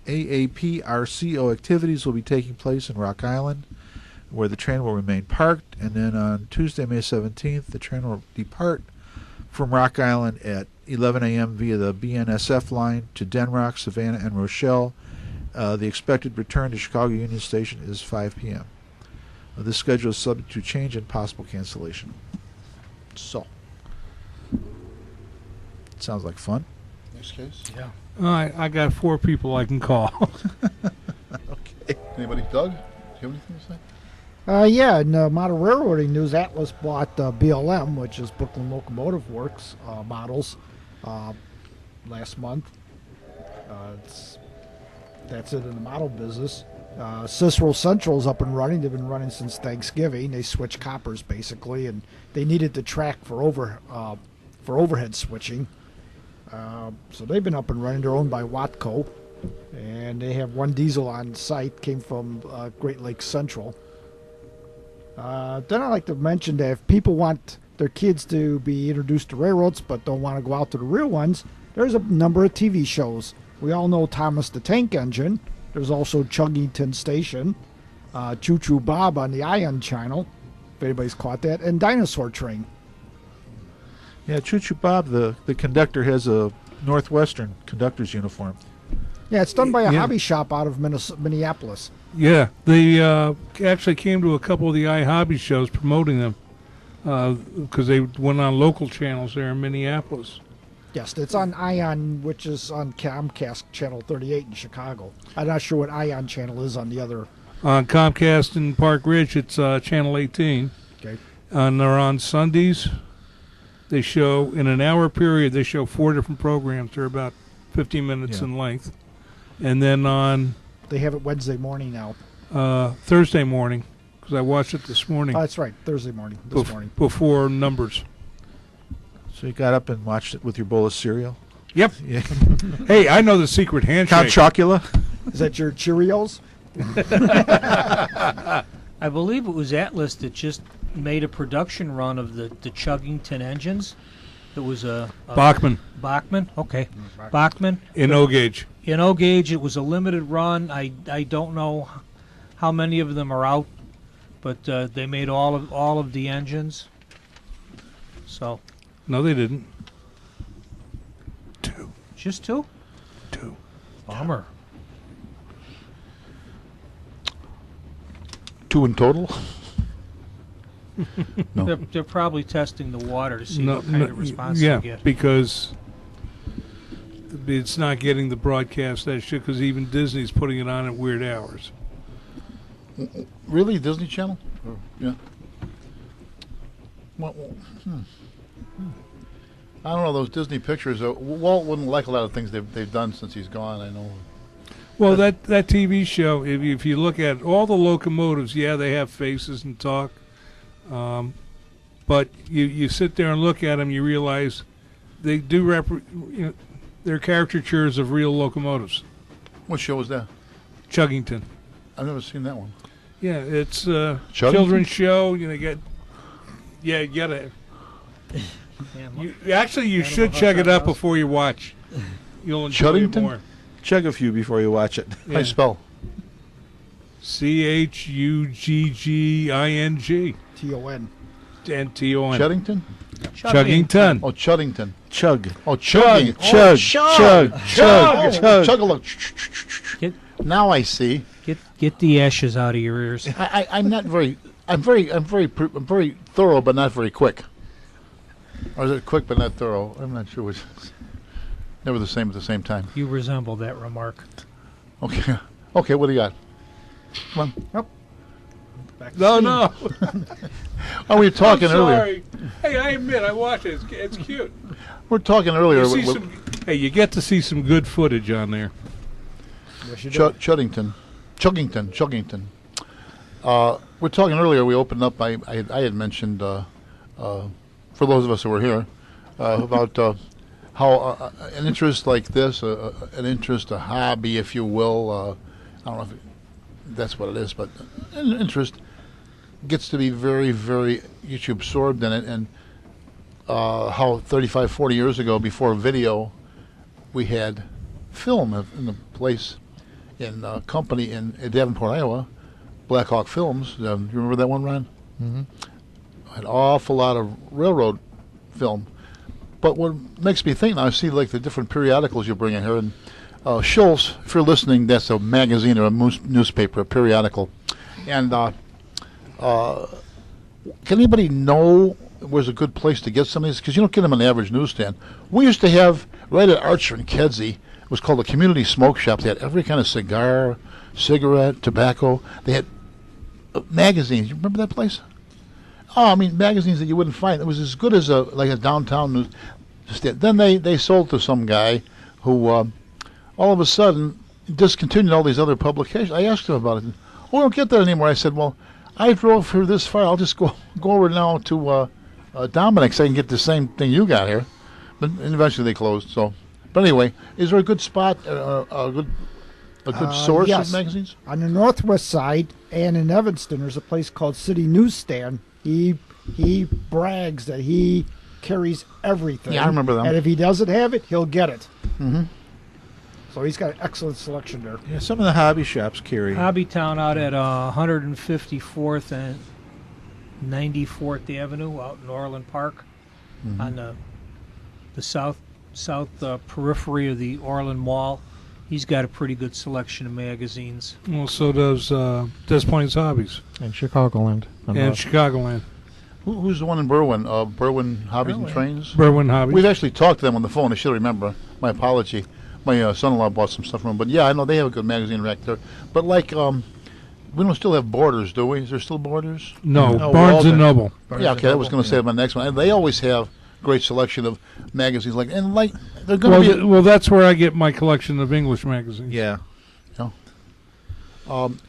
AAPRCO activities will be taking place in Rock Island, where the train will remain parked. And then on Tuesday, May 17th, the train will depart from Rock Island at 11 a.m. via the BNSF line to Denrock, Savannah, and Rochelle. The expected return to Chicago Union Station is 5 p.m. This schedule is subject to change and possible cancellation. So, sounds like fun. Next case. Yeah. I got 4 people I can call. Okay. Anybody? Doug? Do you have anything to say? Yeah, in model railroading news, Atlas bought BLM, which is Brooklyn Locomotive Works models, last month. That's it in the model business. Cicero Central's up and running. They've been running since Thanksgiving. They switch coppers basically, and they needed the track for overhead switching. So they've been up and running. They're owned by Watco, and they have 1 diesel on site. Came from Great Lakes Central. Then I'd like to mention that if people want their kids to be introduced to railroads but don't want to go out to the real ones, there's a number of TV shows. We all know Thomas the Tank Engine. There's also Chuggington Station, Choo Choo Bob on the Ion Channel, if anybody's caught that, and Dinosaur Train. Yeah, Choo Choo Bob, the conductor, has a Northwestern conductor's uniform. Yeah, it's done by a Yeah. hobby shop out of Minneapolis. Yeah, they actually came to a couple of the iHobby shows promoting them because they went on local channels there in Minneapolis. Yes, it's on Ion, which is on Comcast Channel 38 in Chicago. I'm not sure what Ion channel is on the other. On Comcast in Park Ridge, it's Channel 18. Okay. And they're on Sundays. They show, in an hour period, they show 4 different programs. They're about 15 minutes in length. And then on They have it Wednesday morning now. Thursday morning, because I watched it this morning. Oh, that's right, Thursday morning, this morning. Before Numbers. So you got up and watched it with your bowl of cereal? Yep. Yeah. Hey, I know the secret handshake. Count Chocula? Is that your Cheerios? I believe it was Atlas that just made a production run of the Chuggington engines. It was a Bachman Bachman? Okay. Bachman. in O-Gauge. In O-Gauge, it was a limited run. I don't know how many of them are out, but they made all of the engines. So No, they didn't. 2. just 2? 2. Bummer. 2 in total? No. They're probably testing the water to see what kind of response yeah, they get. because it's not getting the broadcast that shit. Because even Disney's putting it on at weird hours. Really? Disney Channel? Yeah. Well, I don't know, those Disney pictures. Walt wouldn't like a lot of things they've done since he's gone, I know. Well, that TV show, if you look at all the locomotives, yeah, they have faces and talk. But you sit there and look at them, you realize they do they're caricatures of real locomotives. What show was that? Chuggington. I've never seen that one. Yeah, it's a Chuggington? children's show. You gotta. You should check it out before you watch. You'll enjoy it Chuggington? more. Chug a few before you watch it. How you spell? CHUGGING TON. and TON. Chuddington? Chuggington. Oh, Chuddington. Chug. Oh, chugging. Chug. Oh, Chug. Chug. Chug. Chug a look. Get Now I see. get the ashes out of your ears. I'm not very. I'm very thorough, but not very quick. Or is it quick but not thorough? I'm not sure which. Never the same at the same time. You resemble that remark. Okay. Okay. What do you got? Come on. No. Oh, we were talking I'm earlier. sorry. Hey, I admit I watch it. It's cute. We're talking earlier. You get to see some good footage on there. Yes, you do. Chuggington. We're talking earlier. We opened up. I had mentioned for those of us who were here about how an interest like this, an interest, a hobby, if you will. I don't know if that's what it is, but an interest gets to be very, very absorbed in it, and how 35, 40 years ago, before video, we had film in the place in a company in Davenport, Iowa, Black Hawk Films. You remember that one, Ron? Mm-hmm. An awful lot of railroad film. But what makes me think now, I see like the different periodicals you bring in here, and Schultz, if you're listening, that's a magazine or a newspaper, a periodical. And can anybody know where's a good place to get some of these? Because you don't get them in the average newsstand. We used to have, right at Archer and Kedzie, it was called a community smoke shop. They had every kind of cigar, cigarette, tobacco. They had magazines. You remember that place? Oh, I mean, magazines that you wouldn't find. It was as good as like a downtown newsstand. Then they sold to some guy who all of a sudden discontinued all these other publications. I asked him about it. Oh, I don't get that anymore. I said, well, I drove here this far. I'll just go over now to Dominic's so I can get the same thing you got here. But eventually they closed. So, but anyway, is there a good spot, a good source yes. of magazines? On the northwest side and in Evanston, there's a place called City Newsstand. He brags that he carries everything. Yeah, I remember them. And if he doesn't have it, he'll get it. Mm-hmm. So he's got an excellent selection there. Yeah, some of the hobby shops carry. Hobby Town out at 154th and 94th Avenue out in Orland Park, on the south periphery of the Orland Mall. He's got a pretty good selection of magazines. Well, so does Des Plaines Hobbies And Chicagoland. and Chicagoland. Who's the one in Berwyn? Berwyn Hobbies and Trains? Berwyn Hobbies. We've actually talked to them on the phone. I should remember. My apology. My son-in-law bought some stuff from them. But yeah, I know they have a good magazine rack there. But like, we don't still have Borders, do we? Is there still Borders? No, No, Barnes Walden. and Noble. Yeah, okay, I was going to say my next one. And they always have great selection of magazines. Like, and like, they're going to be... Well, that's where I get my collection of English magazines. Yeah.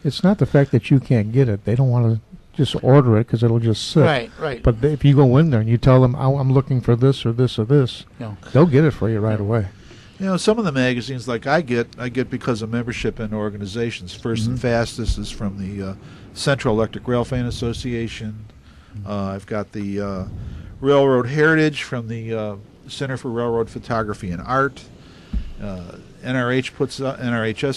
It's not the fact that you can't get it. They don't want to just order it because it'll just sit. Right. But if you go in there and you tell them, I'm looking for this or this or this, Yeah. they'll get it for you right away. You know, some of the magazines like I get because of membership in organizations. First and Fastest is from the Central Electric Railfan Association. I've got the Railroad Heritage from the Center for Railroad Photography and Art. NRHS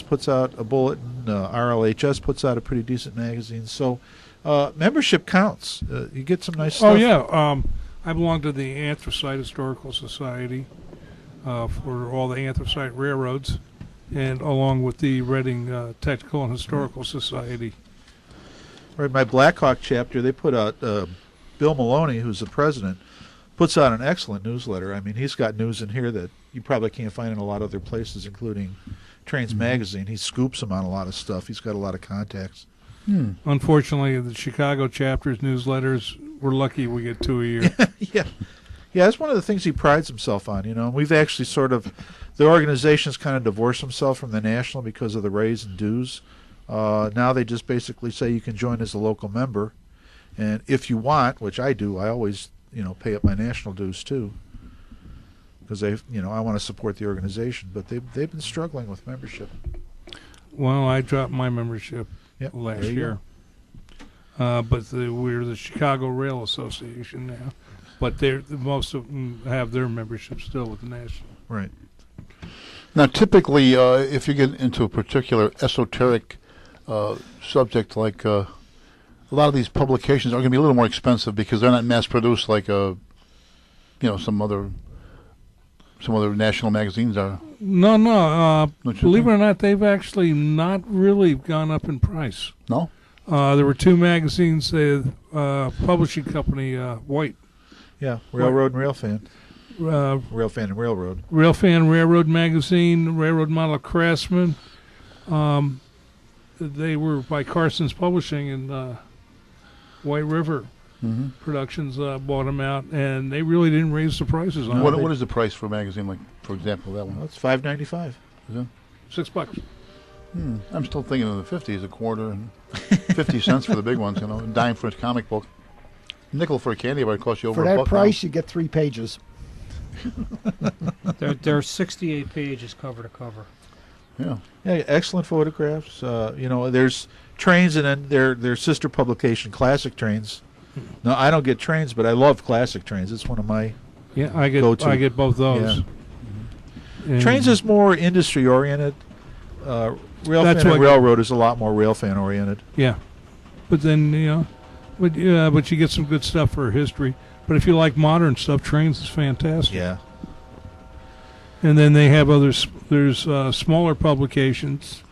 puts out a bulletin. RLHS puts out a pretty decent magazine. So membership counts. You get some nice stuff. Oh, yeah. I belong to the Anthracite Historical Society for all the anthracite railroads, and along with the Reading Technical and Historical Society. Right, my Blackhawk chapter, they put out, Bill Maloney, who's the president, puts out an excellent newsletter. I mean, he's got news in here that you probably can't find in a lot of other places, including Trains Magazine. He scoops them on a lot of stuff. He's got a lot of contacts. Unfortunately, the Chicago chapter's newsletters, we're lucky we get 2 a year. Yeah, that's one of the things he prides himself on, you know. We've actually the organization's kind of divorced himself from the national because of the raise and dues. Now they just basically say you can join as a local member. And if you want, which I do, I always, pay up my national dues too. Because I want to support the organization. But they've been struggling with membership. Well, I dropped my membership Yep, last there you year. But we're the Chicago Rail Association now. But most of them have their membership still with the National. Right. Now, typically, if you get into a particular esoteric subject, like a lot of these publications are going to be a little more expensive because they're not mass-produced like some other national magazines are. No. Don't you Believe it think? or not, they've actually not really gone up in price. No? There were two magazines, publishing company, White. Yeah, Railroad and Railfan. Uh, Railfan and Railroad. Railfan Railroad Magazine, Railroad Model Craftsman. They were by Carson's Publishing and White River Productions bought them out, and they really didn't raise the prices on What it. is the price for a magazine, like, for example, that one? Well, it's $5.95. Is it? $6. I'm still thinking of the 50s, a quarter, and 50 cents for the big ones, a dime for a comic book. Nickel for a candy bar costs you over For a that buck price, you get 3 pages. They're 68 pages cover to cover. now. Yeah, excellent photographs. There's Trains, and then their sister publication, Classic Trains. No, I don't get Trains, but I love Classic Trains. It's one of my Yeah, I Go-to. get both those. And Trains is more industry oriented. Railfan That's and what- Railroad is a lot more railfan oriented. Yeah. But then, But yeah, but you get some good stuff for history. But if you like modern stuff, Trains is fantastic. Yeah. And then they have others. There's smaller publications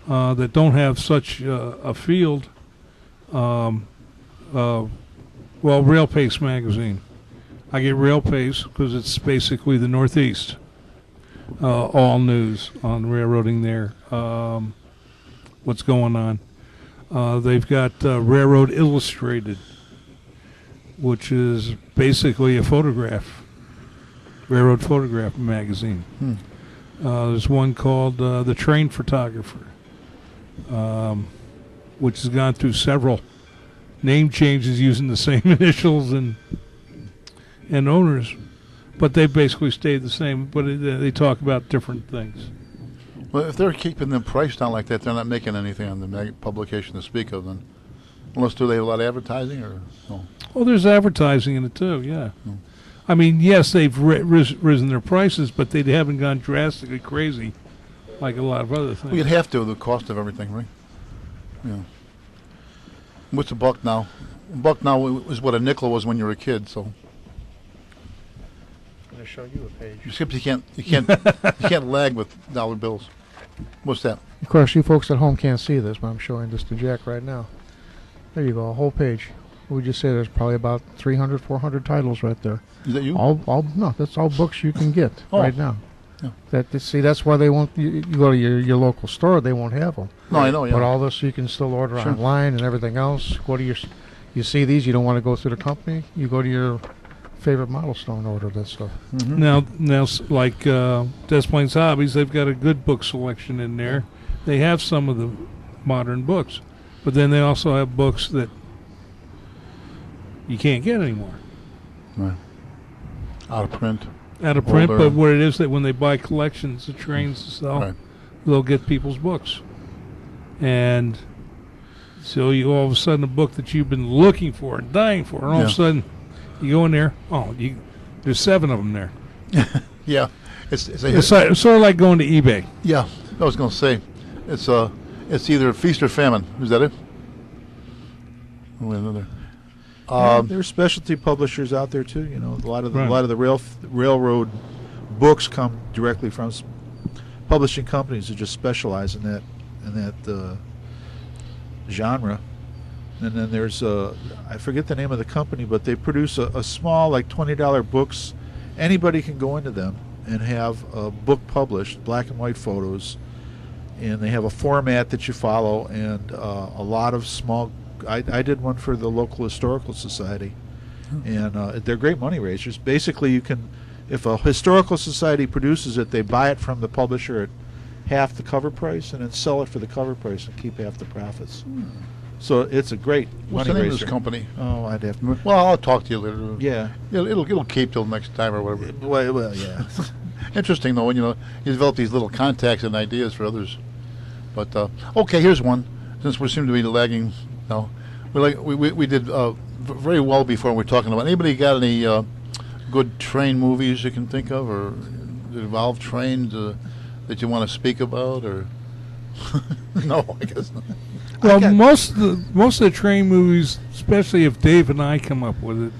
that don't have such a field. Well, Rail Pace magazine. I get Rail Pace because it's basically the Northeast. All news on railroading there. What's going on? They've got Railroad Illustrated, which is basically a photograph, railroad photograph magazine. There's one called The Train Photographer, which has gone through several name changes using the same initials and owners, but they basically stayed the same, but they talk about different things. Well, if they're keeping the price down like that, they're not making anything on the publication to speak of, then. Unless, do they have a lot of advertising, or no? Well, there's advertising in it, too, yeah. I mean, yes, they've risen their prices, but they haven't gone drastically crazy like a lot of other things. Well, you'd have to, the cost of everything, right? Yeah. What's a buck now? A buck now is what a nickel was when you were a kid, so. I'm going to show you a page. Except you can't you can't lag with dollar bills. What's that? Of course, you folks at home can't see this, but I'm showing this to Jack right now. There you go, a whole page. We just say there's probably about 300, 400 titles right there. Is that you? No, that's all books you can get right now. Yeah. That's why they won't. You go to your local store, they won't have them. No, I know. Yeah. But all this you can still order Sure. online and everything else. Go to you see these, you don't want to go through the company. You go to your favorite model store and order that stuff. Now, like Des Plaines Hobbies, they've got a good book selection in there. They have some of the modern books, but then they also have books that you can't get anymore. Right. Out of print. Out of print, Older. but what it is that when they buy collections, the Trains to sell, Right. they'll get people's books. And so you all of a sudden a book that you've been looking for and dying for, and all of a sudden you go in there, there's 7 of them there. Yeah. It's It's sort of like going to eBay. yeah. I was going to say, it's either feast or famine. Is that it? Oh, wait, another. There's specialty publishers out there too. You know, a lot of the, Right. railroad books come directly from publishing companies that just specialize in that genre. And then there's I forget the name of the company, but they produce a small, like $20 books. Anybody can go into them and have a book published, black and white photos, and they have a format that you follow, and a lot of small. I did one for the local historical society, and they're great money raisers. Basically, you can, if a historical society produces it, they buy it from the publisher at half the cover price, and then sell it for the cover price and keep half the profits. So it's a great What's money the name raiser. of this company? Oh, I'd have to. Well, I'll talk to you later. Yeah. It'll keep till next time or whatever. Well, yeah. Interesting though, when you develop these little contacts and ideas for others. But okay, here's one. Since we seem to be lagging now, we did very well before. We're talking about. Anybody got any good train movies you can think of, or that involve trains that you want to speak about, or no? I guess not. Well, most of the train movies, especially if Dave and I come up with it,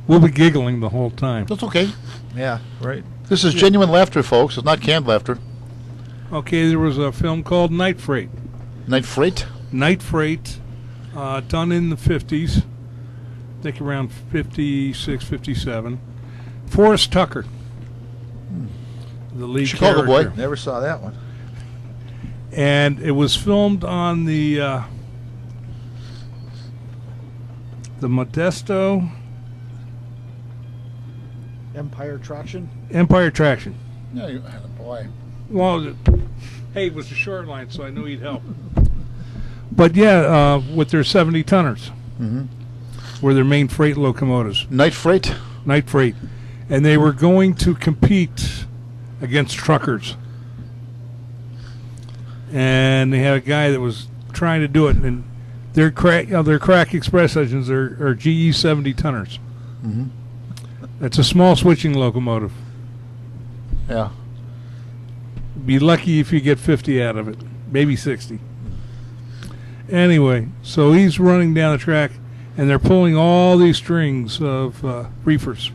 we'll be giggling the whole time. That's okay. Yeah, right. This is genuine laughter, folks. It's not canned laughter. Okay, there was a film called Night Freight. Night Freight. Night Freight, done in the 50s, I think around 56, 57. Forrest Tucker, the lead Chicago boy. character. Never saw that one. And it was filmed on the Modesto Empire Traction. Empire Traction. Yeah, boy. Well, hey, it was a short line, so I knew he'd help. But yeah, with their 70 tonners, were their main freight locomotives. Night Freight. Night Freight, and they were going to compete against truckers. And they had a guy that was trying to do it, and their crack express engines are GE 70 tonners. It's a small switching locomotive. Yeah. Be lucky if you get 50 out of it, maybe 60. Anyway, so he's running down the track, and they're pulling all these strings of reefers.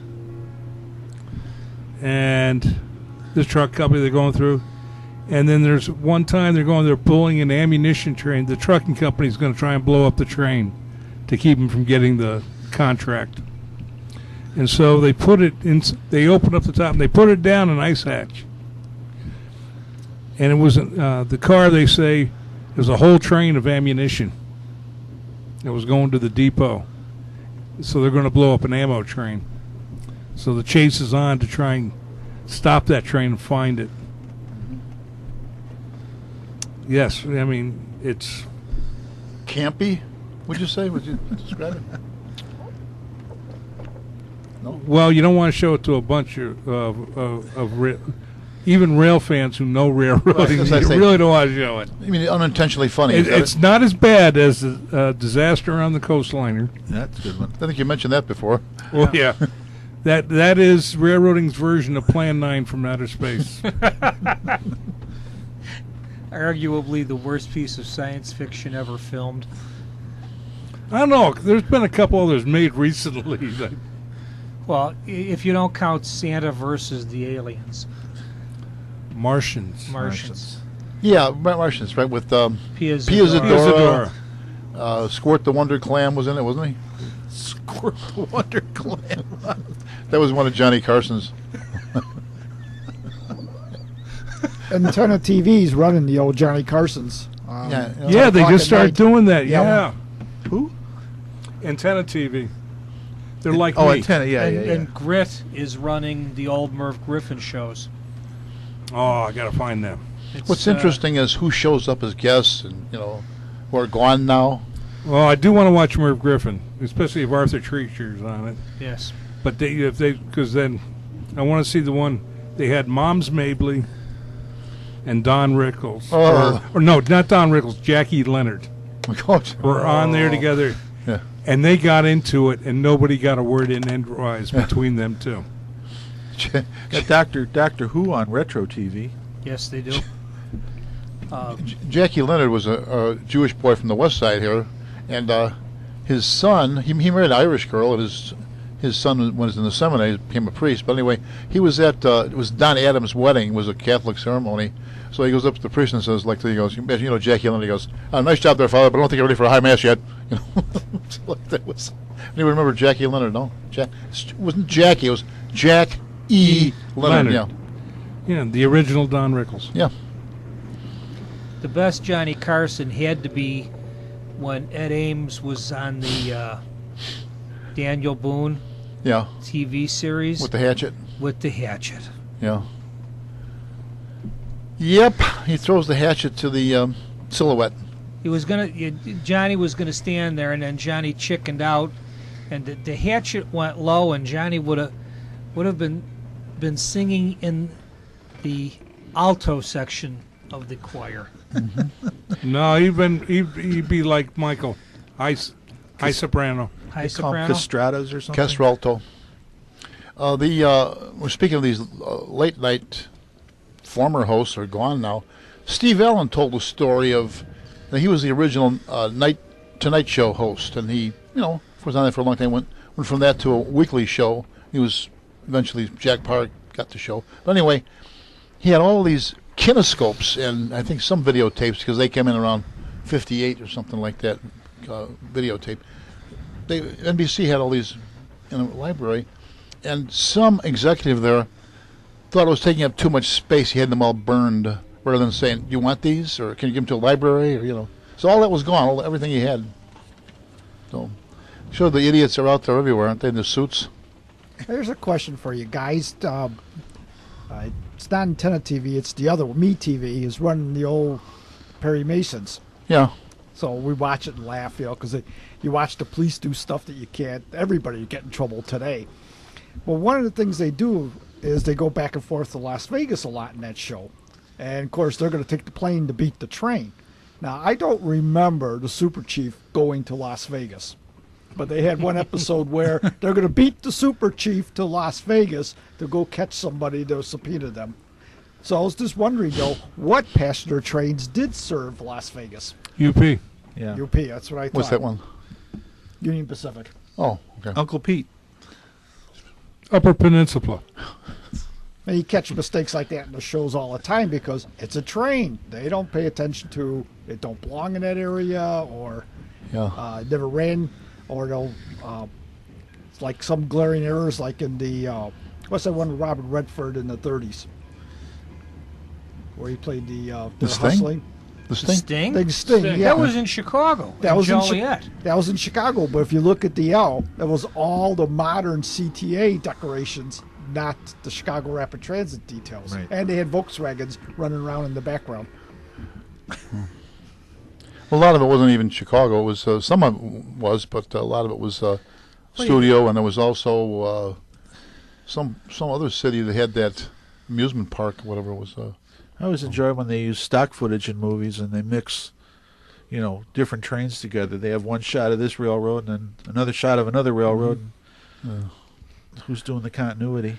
And this truck company they're going through, and then there's one time they're pulling an ammunition train. The trucking company is going to try and blow up the train to keep them from getting the contract. And so they put it in. They open up the top and they put it down an ice hatch. And it was the car. They say there's a whole train of ammunition that was going to the depot. So they're going to blow up an ammo train. So the chase is on to try and stop that train and find it. Yes, I mean it's Campy, would you say? Would you describe it? Well, you don't want to show it to a bunch even rail fans who know railroading. Right, you really don't want to show it. I mean, unintentionally funny. It's not as bad as the disaster on the coastliner. That's a good one. I think you mentioned that before. Well, yeah. That is railroading's version of Plan 9 from outer space. Arguably the worst piece of science fiction ever filmed. I don't know. There's been a couple others made recently. Well, if you don't count Santa versus the aliens. Martians. Yeah, Martians, right? With Pia Zadora. Squirt the Wonder Clam was in it, wasn't he? Squirt the Wonder Clam. That was one of Johnny Carson's. Antenna TV's running the old Johnny Carson's. Yeah, they just started doing that. Yeah. Who? Antenna TV. They're like Oh, me. Antenna, yeah. And Grit is running the old Merv Griffin shows. Oh, I got to find them. What's interesting is who shows up as guests and, who are gone now. Well, I do want to watch Merv Griffin, especially if Arthur Treacher's on it. Yes. But because then I want to see the one they had Moms Mabley and Don Rickles. Oh. Or no, not Don Rickles, Jackie Leonard were on there together. Yeah. And they got into it, and nobody got a word in edgewise between them two. Got Doctor Who on Retro TV. Yes, they do. Jackie Leonard was a Jewish boy from the West Side here, and his son, he married an Irish girl, and his son was in the seminary, became a priest. But anyway, he was at it was Don Adams' wedding. It was a Catholic ceremony. So he goes up to the priest and says, he goes, Jackie Leonard, he goes, nice job there, Father, but I don't think you're ready for a high mass yet. So that was. Anyone remember Jackie Leonard? No, it wasn't Jackie. It was Jack E. Leonard. Yeah. Yeah, the original Don Rickles. Yeah. The best Johnny Carson had to be when Ed Ames was on the Daniel Boone TV series. With the hatchet. With the hatchet. Yeah. Yep. He throws the hatchet to the silhouette. Johnny was gonna stand there, and then Johnny chickened out, and the hatchet went low, and Johnny would have been singing in the alto section of the choir. Mm-hmm. No, he'd be like Michael, high soprano. High soprano. Castratos or something. Castralto. We're speaking of these late night former hosts are gone now. Steve Allen told a story of he was the original Tonight Show host, and he was on there for a long time. Went from that to a weekly show. He was eventually Jack Parr got the show. But anyway, he had all these kinescopes and I think some videotapes because they came in around 58 or something like that. Videotape. NBC had all these in the library, and some executive there thought it was taking up too much space. He had them all burned, rather than saying, "You want these, or can you give them to a library?" Or So all that was gone. Everything he had. So, sure, the idiots are out there everywhere, aren't they? In their suits. Here's a question for you guys. It's not Antenna TV. It's the other one. Me TV is running the old Perry Masons. Yeah. So we watch it and laugh, because you watch the police do stuff that you can't. Everybody get in trouble today. Well, one of the things they do is they go back and forth to Las Vegas a lot in that show. And, of course, they're going to take the plane to beat the train. Now, I don't remember the Super Chief going to Las Vegas. But they had one episode where they're going to beat the Super Chief to Las Vegas to go catch somebody to subpoena them. So I was just wondering, what passenger trains did serve Las Vegas? UP. Yeah. UP, that's what I thought. What's that one? Union Pacific. Oh, okay. Uncle Pete. Upper Peninsula. And you catch mistakes like that in the shows all the time because it's a train. They don't pay attention to it. Don't belong in that area, or Yeah. never ran, or they'll. It's like some glaring errors, like in the what's that one with Robert Redford in the '30s, where he played the Sting? hustling. The Sting? Sting? Big Sting. Yeah, That was in Chicago. That in was in Joliet. That was in Chicago, but if you look at the L, it was all the modern CTA decorations, not the Chicago Rapid Transit details. Right. And they had Volkswagens running around in the background. A lot of it wasn't even Chicago. It was some of it was, but a lot of it was studio, and there was also some other city that had that amusement park, whatever it was. I always enjoy when they use stock footage in movies and they mix, different trains together. They have one shot of this railroad and then another shot of another railroad. Yeah. Who's doing the continuity?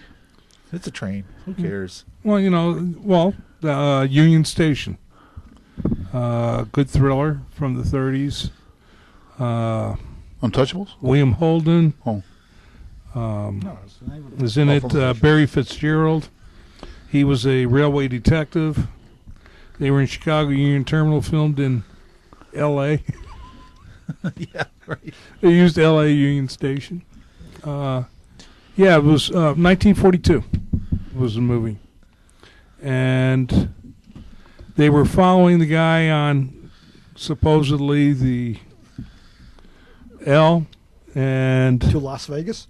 It's a train. Who cares? Well, Union Station. Good thriller from the 30s. Untouchables? William Holden Oh. was in Oh, it. from the- Barry Fitzgerald. He was a railway detective. They were in Chicago Union Terminal, filmed in L.A. Yeah, right. They used L.A. Union Station. It was 1942 was the movie. And they were following the guy on supposedly the L and To Las Vegas?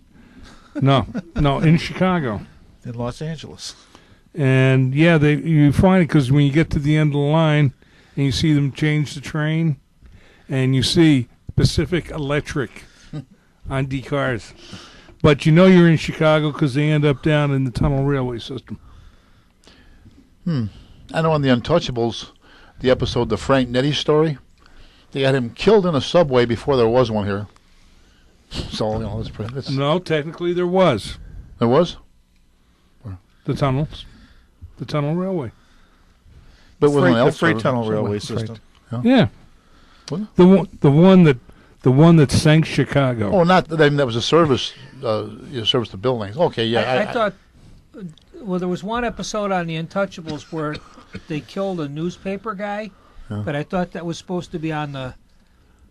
no, in Chicago. In Los Angeles. And you find it because when you get to the end of the line and you see them change the train and you see Pacific Electric on D cars. But you're in Chicago because they end up down in the tunnel railway system. I know on the Untouchables, the episode, the Frank Nitti story, they had him killed in a subway before there was one here. So, it's pretty. No, technically there was There was? the tunnels, the tunnel railway. But it wasn't an The Elf freight service. tunnel Subway, railway freight. system. Yeah, Was it? the one that sank Chicago. Oh, not that was a service, service to buildings. Okay, yeah. I thought, well, there was one episode on the Untouchables where they killed a newspaper guy, but I thought that was supposed to be on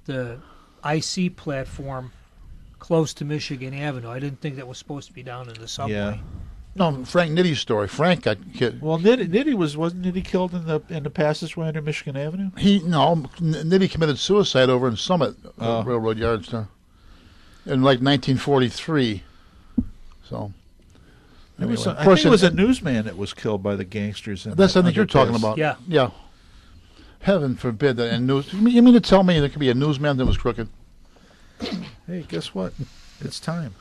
the IC platform close to Michigan Avenue. I didn't think that was supposed to be down in the subway. Yeah. No, Frank Nitti's story. Frank got killed. Well, Nitti wasn't Nitti killed in the passageway under Michigan Avenue? Nitti committed suicide over in Summit Railroad Yards there in like 1943. So. Anyway. I think it was a newsman that was killed by the gangsters. That's I think you're talking about. Yeah. Yeah. Heaven forbid that. And news. You mean to tell me there could be a newsman that was crooked? Hey, guess what? It's time.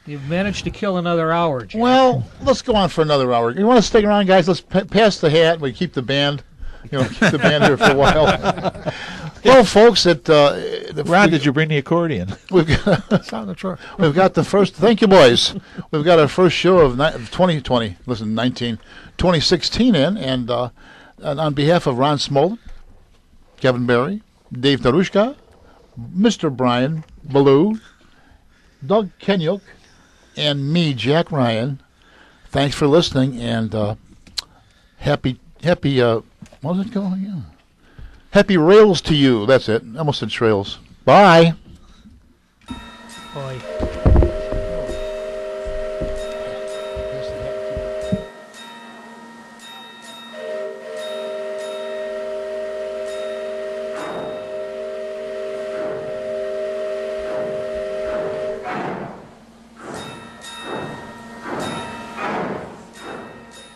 You've managed to kill another hour, Jack. Well, let's go on for another hour. You want to stick around, guys? Let's pass the hat. We keep the band. Keep the band here for a while. Well, folks, Ron, did you bring the accordion? We've got the first. Thank you, boys. We've got our first show of 2020. Listen, 2016 in, and on behalf of Ron Smolin, Kevin Barry, Dave Darushka, Mr. Brian Ballou, Doug Kenyuk, and me, Jack Ryan. Thanks for listening, and happy. What was it called again? Happy Rails to you. That's it. I almost said trails. Bye. Boy.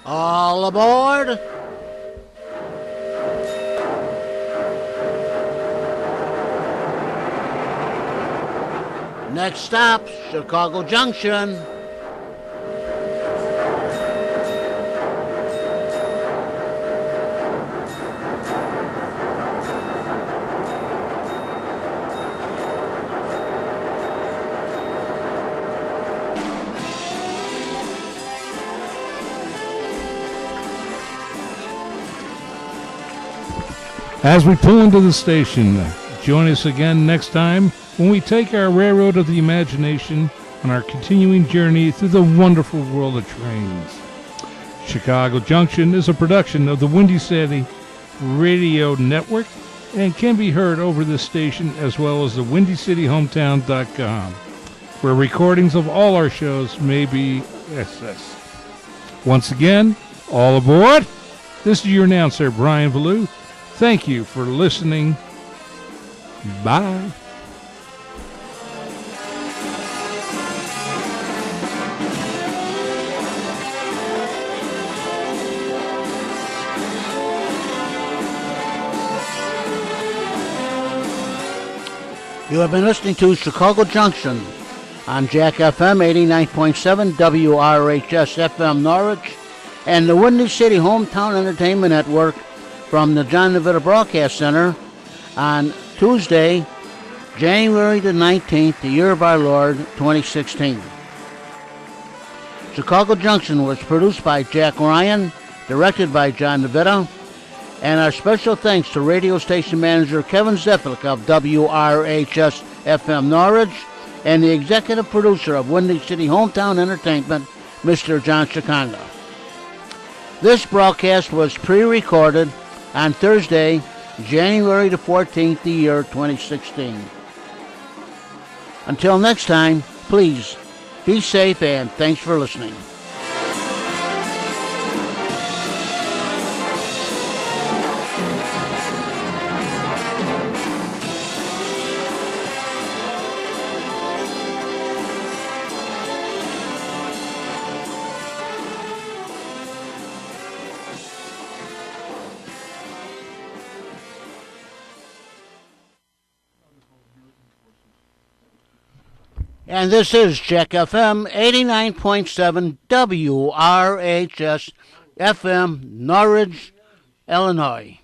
All aboard! Next stop, Chicago Junction. As we pull into the station, join us again next time when we take our railroad of the imagination on our continuing journey through the wonderful world of trains. Chicago Junction is a production of the Windy City Radio Network and can be heard over this station as well as the WindyCityHometown.com, where recordings of all our shows may be accessed. Once again, all aboard. This is your announcer, Brian Ballou. Thank you for listening. Bye. You have been listening to Chicago Junction on Jack FM 89.7 WRHS FM Norwich and the Windy City Hometown Entertainment Network from the John DeVita Broadcast Center on Tuesday, January the 19th, the year of our Lord, 2016. Chicago Junction was produced by Jack Ryan, directed by John DeVita, and our special thanks to radio station manager Kevin Zeplik of WRHS FM Norwich and the executive producer of Windy City Hometown Entertainment, Mr. John Chikanga. This broadcast was pre-recorded on Thursday, January the 14th, the year 2016. Until next time, please be safe and thanks for listening. And this is Jack FM 89.7 WRHS FM, Norwich, Illinois.